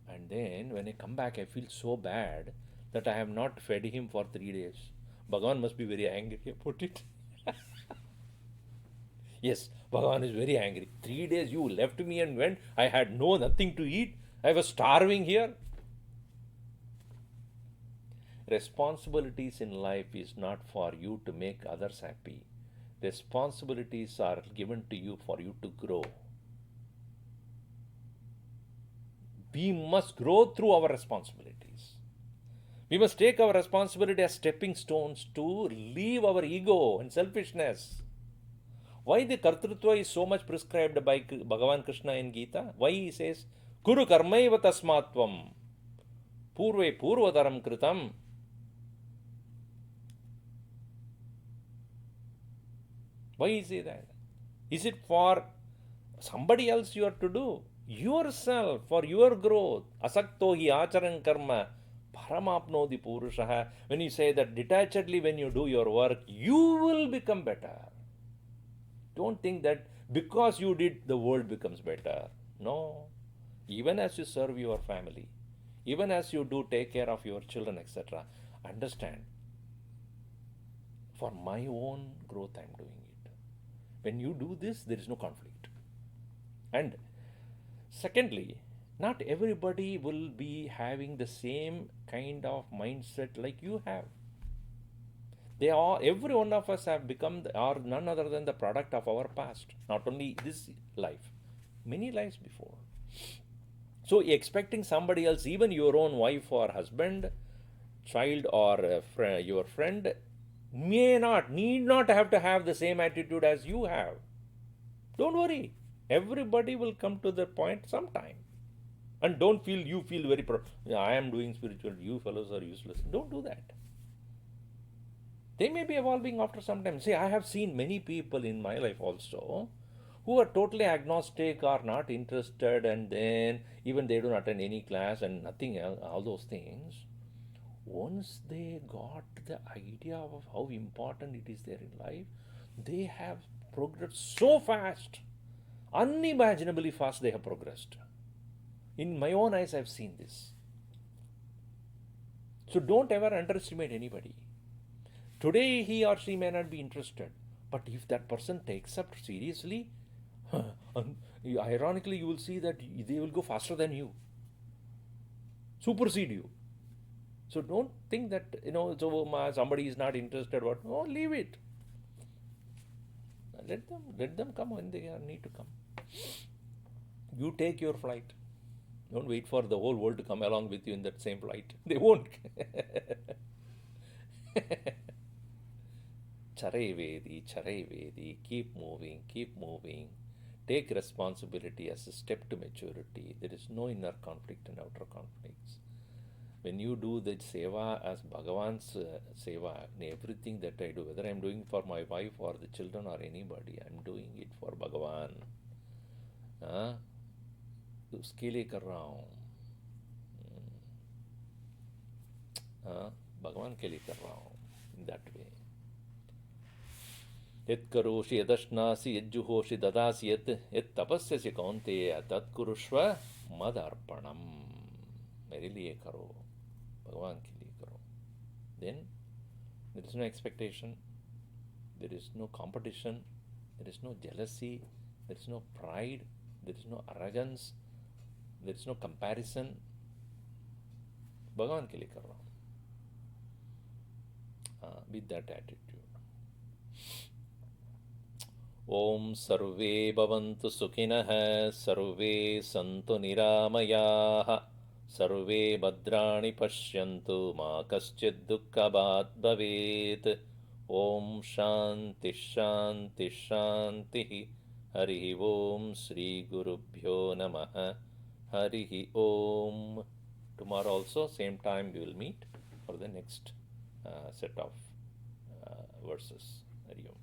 And then when I come back, I feel so bad that I have not fed him for 3 days. Bhagavan must be very angry about it. Yes, Bhagavan is very angry. 3 days you left me and went. I had nothing to eat. I was starving here. Responsibilities in life is not for you to make others happy. Responsibilities are given to you for you to grow. We must grow through our responsibilities. We must take our responsibility as stepping stones to leave our ego and selfishness. Why the Kartrutva is so much prescribed by Bhagavan Krishna in Gita? Why he says, Kuru karmaiva tasmatvam, purve purvadaram kritam. Why is he that? Is it for somebody else you are to do? Yourself, for your growth. Asakto hi acharan karma paramapnodi purushaha. When you say that detachedly when you do your work, you will become better. Don't think that because you did, the world becomes better. No. Even as you serve your family, even as you do take care of your children, etc., understand, for my own growth I am doing it. When you do this, there is no conflict. And secondly, not everybody will be having the same kind of mindset like you have. Every one of us have become, are none other than the product of our past. Not only this life, many lives before. So expecting somebody else, even your own wife or husband, child or your friend, need not have to have the same attitude as you have. Don't worry. Everybody will come to the point sometime. And don't feel very I am doing spiritual, you fellows are useless. Don't do that. They may be evolving after some time. See, I have seen many people in my life also who are totally agnostic or not interested, and then even they don't attend any class and nothing else, all those things. Once they got the idea of how important it is there in life, they have progressed so fast. Unimaginably fast they have progressed. In my own eyes, I have seen this. So don't ever underestimate anybody. Today he or she may not be interested, but if that person takes up seriously, ironically you will see that they will go faster than you, supersede you. So don't think that, somebody is not interested, leave it. Let them come when they need to come. You take your flight. Don't wait for the whole world to come along with you in that same flight. They won't. Charai Vedi, keep moving, keep moving. Take responsibility as a step to maturity. There is no inner conflict and outer conflicts. When you do the seva as Bhagavan's seva, in everything that I do, whether I'm doing for my wife or the children or anybody, I'm doing it for Bhagavan. हाँ, तो उसके लिए कर रहा हूँ. हाँ, भगवान के लिए कर रहा हूँ. In that way. यत्करोषि यदश्नासि यज्जुहोषि ददासि यत् तपस्यसि कौन्तेय तत्कुरुष्व मदर्पणम. मेरे लिए करो, भगवान के लिए करो. Then there is no expectation, there is no competition, there is no jealousy, there is no pride, there is no arrogance, there is no comparison. भगवान के लिए कर रहा हूँ. With that attitude. ॐ सर्वे भवन्तु सुखिनः, सर्वे सन्तु निरामयाः, सर्वे भद्राणि पश्यन्तु, मा कश्चित् दुःखभाग् भवेत्. ॐ शान्ति शान्ति शान्तिः. हरिः ॐ श्रीगुरुभ्यो नमः. हरिः ॐ. Tomorrow also, same time we will meet for the next set of verses. Hariom.